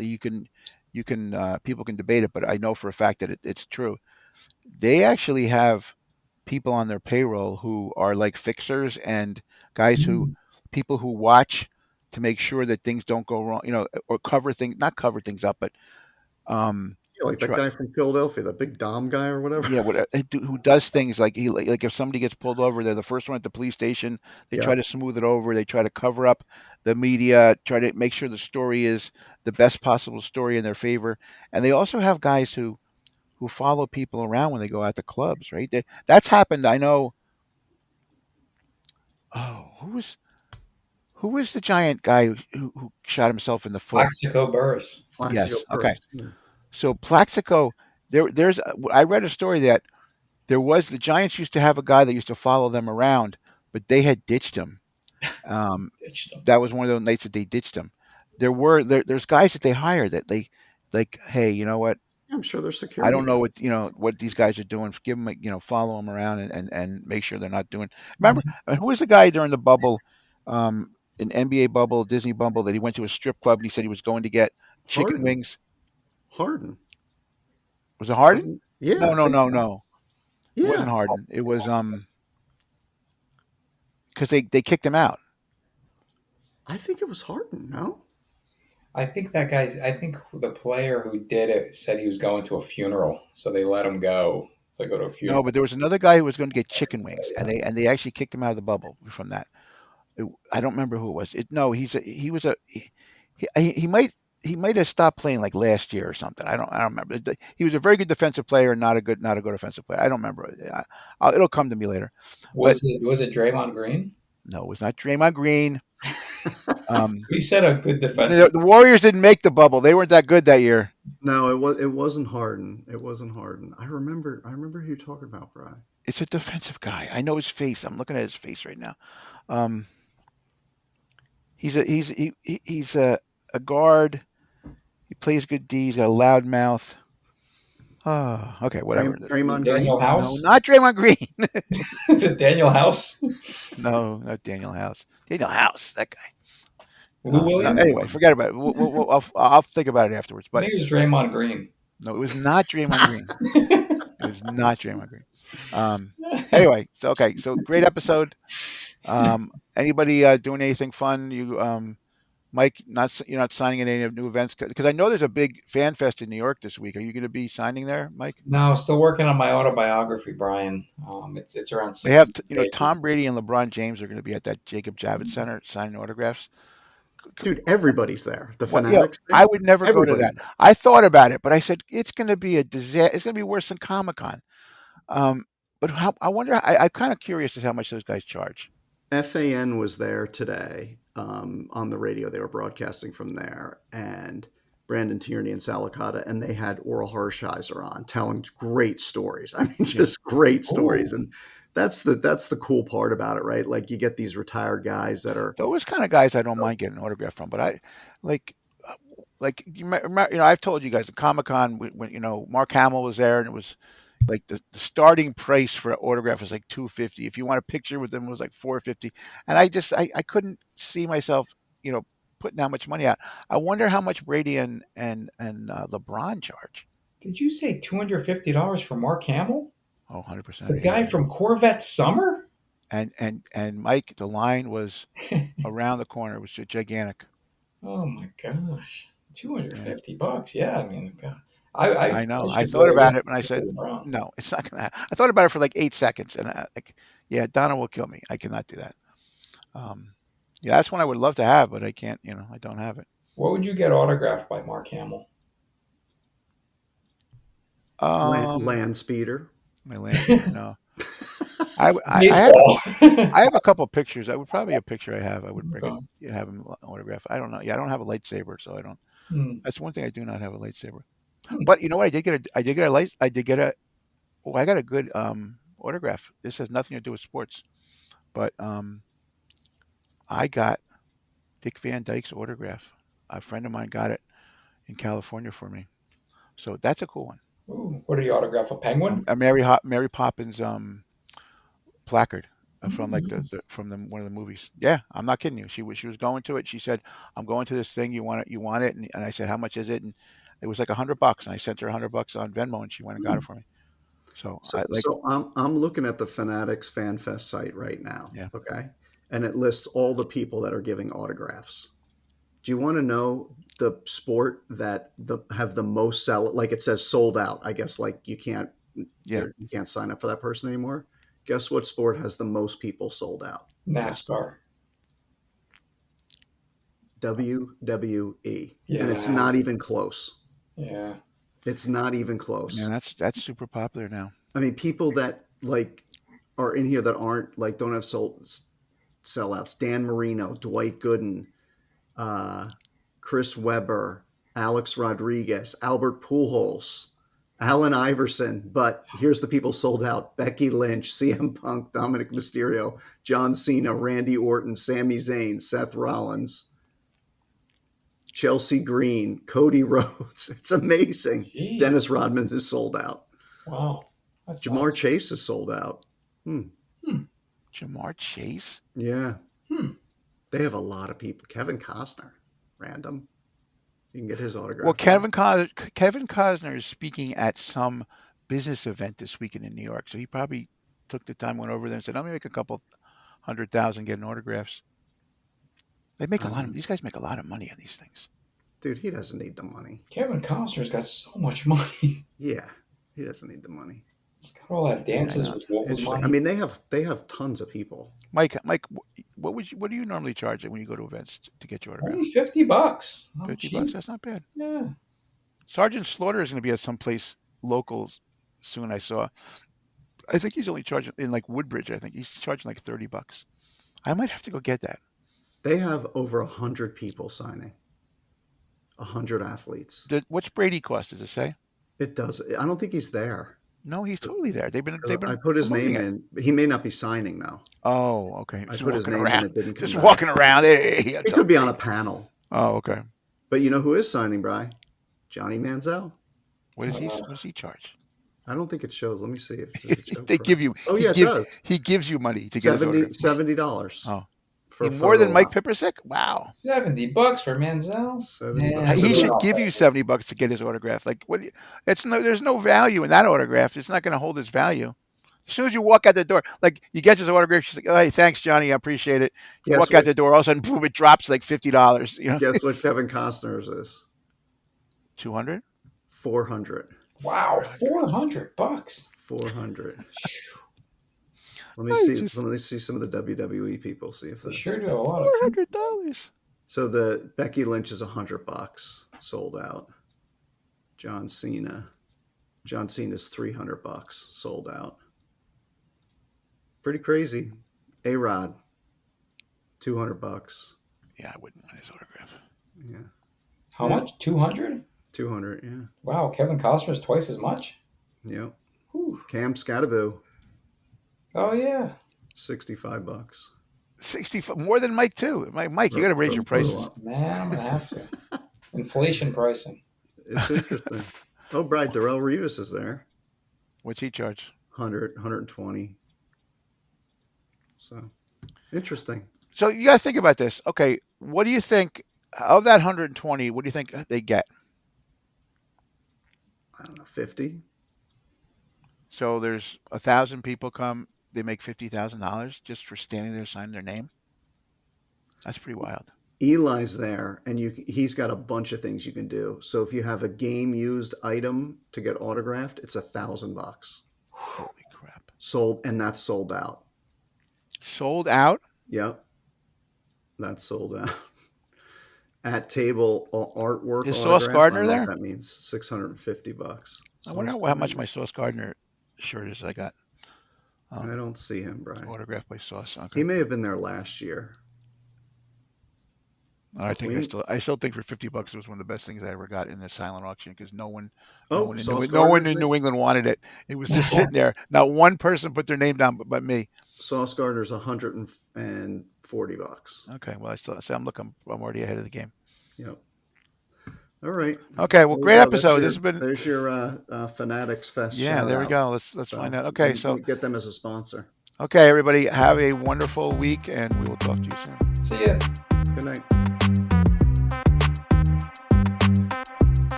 you can people can debate it, but I know for a fact that it's true. They actually have people on their payroll who are like fixers and guys who people who watch to make sure that things don't go wrong, or not cover things up, but um, Like that try, guy from Philadelphia, that big Dom guy or whatever. yeah, who does things like like if somebody gets pulled over, they're the first one at the police station. They Yeah. try to smooth it over. They try to cover up the media, try to make sure the story is the best possible story in their favor. And they also have guys who follow people around when they go out to clubs, right? That's happened. I know. Oh, who was the giant guy who shot himself in the foot? Plaxico Burris. Plaxico Yes. Okay. Burress. Yeah. So Plaxico, there's. I read a story that the Giants used to have a guy that used to follow them around, but they had ditched him. Um, Ditched him. that was one of those nights that they ditched him. There's guys that they hire that they like. Hey, you know what? I'm sure there's I security don't know guys. what these guys are doing. Give them, follow them around and make sure they're not doing. Remember, who was the guy during the bubble, in NBA bubble, Disney bubble, that he went to a strip club and he said he was going to get chicken Harden. wings? Harden. Was it Harden? Wasn't? Yeah, No, I no, think no, so. no. It Yeah. wasn't Harden. It was because they kicked him out. I think it was Harden. No. I think the player who did it said he was going to a funeral, so they let him go to go to a No, funeral. but there was another guy who was going to get chicken wings, and they actually kicked him out of the bubble from that. I don't remember who it was. No, he might have stopped playing like last year or something. I don't remember. He was a very good defensive player, and not a good offensive player. I don't remember. It'll come to me later. But Was it Draymond Green? no, it was not Draymond Green. He said a good The, defensive. the Warriors didn't make the bubble. They weren't that good that year. No, it wasn't Harden. It wasn't Harden. I remember who you're talking about, Brian. It's a defensive guy. I know his face. I'm looking at his face right now. Um, he's a guard. He plays good D. He's got a loud mouth. Oh, okay, whatever. Draymond Daniel Green? No, House? not Draymond Green. Is it Daniel House? No, not Daniel House. Daniel House, that guy. Lou No, Williams? anyway, forget about it. I'll think about it afterwards. But Maybe it was Draymond Green. no, it was not Draymond Green. It was not Draymond Green. Anyway, so great episode. Anybody doing anything fun? Mike, you're not signing in any new events because I know there's a big fan fest in New York this week. Are you going to be signing there, Mike? No, still working on my autobiography, Bryan. It's around 60 They have, pages. Tom Brady and LeBron James are going to be at that Jacob Javits Center signing autographs. Dude, everybody's there. The Well, Finaks. I would never go to Everybody's that. I thought about it, but I said it's going to be a disaster. It's going to be worse than Comic-Con. But I wonder. I'm kind of curious as how much those guys charge. FAN was there today on the radio. They were broadcasting from there, and Brandon Tierney and Salicata, and they had Oral Hershiser on telling great stories. I mean, just great stories. Ooh. And that's the cool part about it, right? Like you get these retired guys that are Those kind of guys I don't mind getting an autograph from, but I like I've told you guys at Comic-Con when Mark Hamill was there and it was like the starting price for an autograph was like $250. If you want a picture with them, it was like $450. And I couldn't see myself, putting that much money out. I wonder how much Brady and LeBron charge. Did you say $250 for Mark Hamill? Oh, 100%. The guy from Corvette Summer? And Mike, the line was around the corner. It was gigantic. Oh my gosh. $250. Yeah, I mean, God. I know. I should thought go about listen it and I to said, LeBron. no, it's not going to happen. I thought about it for like 8 seconds and Donna will kill me. I cannot do that. That's one I would love to have, but I can't, I don't have it. What would you get autographed by Mark Hamill? land speeder. My land speeder, no. I Baseball. have a couple of pictures. I would probably a picture I have. I would bring Okay. it, have him autograph. I don't know. Yeah, I don't have a lightsaber, so I don't. That's one thing I do not have a lightsaber. But you know what? I did get a. Oh, I got a good autograph. This has nothing to do with sports, but I got Dick Van Dyke's autograph. A friend of mine got it in California for me, so that's a cool one. Ooh, what did he autograph? A penguin? A Mary Poppins placard from like Nice. one of the movies. Yeah, I'm not kidding you. She was going to it. She said, "I'm going to this thing. You want it? You want it?" And I said, "How much is it?" And it was like $100. And I sent her $100 on Venmo, and she went and got it for me. So I'm looking at the Fanatics Fan Fest site right now. Yeah. Okay. And it lists all the people that are giving autographs. Do you want to know the sport that have the most sell? Like it says sold out. I guess like you can't sign up for that person anymore. Guess what sport has the most people sold out? NASCAR. WWE. Yeah. And it's not even close. Yeah. It's not even close. Yeah, that's super popular now. I mean, people that like are in here that aren't like don't have sellouts. Dan Marino, Dwight Gooden, Chris Webber, Alex Rodriguez, Albert Pujols, Allen Iverson. But here's the people sold out: Becky Lynch, CM Punk, Dominic Mysterio, John Cena, Randy Orton, Sami Zayn, Seth Rollins, Chelsea Green, Cody Rhodes. It's amazing. Jeez. Dennis Rodman is sold out. Wow. That's Jamar nice. Chase is sold out. Jamar Chase. Yeah. They have a lot of people. Kevin Costner, random. You can get his autograph. Well, Kevin Costner is speaking at some business event this weekend in New York, so he probably took the time, went over there, and said, "Let me make a couple 100,000 getting autographs." They make a lot of. These guys make a lot of money on these things. Dude, he doesn't need the money. Kevin Costner's got so much money. Yeah, he doesn't need the money. He's got all that dances with what was money. I mean, they have tons of people. Mike, what do you normally charge when you go to events to get your autograph? Only $50. Not $50. cheap. That's not bad. Yeah. Sergeant Slaughter is going to be at some place local soon. I saw. I think he's only charging in like Woodbridge. I think he's charging like $30. I might have to go get that. They have over 100 people signing. 100 athletes. What's Brady cost? Does it say? It does. I don't think he's there. No, he's totally there. They've been I put his name promoting it. in. He may not be signing though. Oh, okay. I Just put his walking name in. around. It didn't come Just back. walking around. Hey, It could be on a panel. Oh, okay. But you know who is signing, Bri? Johnny Manziel. What does he charge? I don't think it shows. Let me see if it shows. They give you. Oh yeah, it does. He gives you money to get his autograph. $70. Oh, for more than Mike op. Pippersick? Wow. $70 for Manziel. $70. He should give you $70 to get his autograph. Like, what? There's no value in that autograph. It's not going to hold its value. As soon as you walk out the door, like you get his autograph, she's like, "Oh, hey, thanks, Johnny, I appreciate it." You walk out the door, all of a sudden, boom, it drops like $50. You know? Guess what Kevin Costner's is? 200. 400. Wow, $400. 400. Let me see some of the WWE people. See if they they sure do a lot of $400. So the Becky Lynch is $100 sold out. John Cena's $300 sold out. Pretty crazy. A-Rod, $200. Yeah, I wouldn't want his autograph. Yeah. How much? 200? 200. Yeah. Wow, Kevin Costner's twice as much. Yep. Whew. Cam Scattaboo. Oh yeah. $65. 65 more than Mike too. Mike, you got to raise your prices. Man, I'm gonna have to. Inflation pricing. It's interesting. Oh, Brad, Darrell Revis is there. What's he charge? 120. So interesting. So you got to think about this. Okay, what do you think of that 120? What do you think they get? I don't know, 50. So there's 1,000 people come. They make $50,000 just for standing there signing their name. That's pretty wild. Eli's there, and he's got a bunch of things you can do. So if you have a game used item to get autographed, it's $1,000. Holy crap! Sold, and that's sold out. Sold out? Yep, that's sold out. At table artwork. Is Sauce Gardner there? That means $650. I wonder how much my Sauce Gardner shirt is I got. I don't see him, Brian. Autographed by Sauce. Okay. He may have been there last year. I still think for $50 it was one of the best things I ever got in the silent auction because no one in New England wanted it. It was just sitting there. Not one person put their name down but me. Sauce Gardner's $140. Okay, well I'm already ahead of the game. Yep. All right. Okay, well, great episode. There's your Finaks Fest. Yeah, there we go. Let's find out. Okay, so get them as a sponsor. Okay, everybody, have a wonderful week, and we will talk to you soon. See ya. Good night.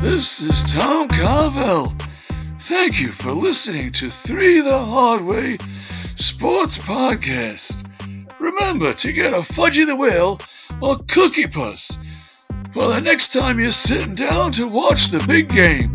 This is Tom Carvel. Thank you for listening to 3 the Hard Way Sports Podcast. Remember to get a Fudgy the Whale or Cookie Puss for the next time you're sitting down to watch the big game.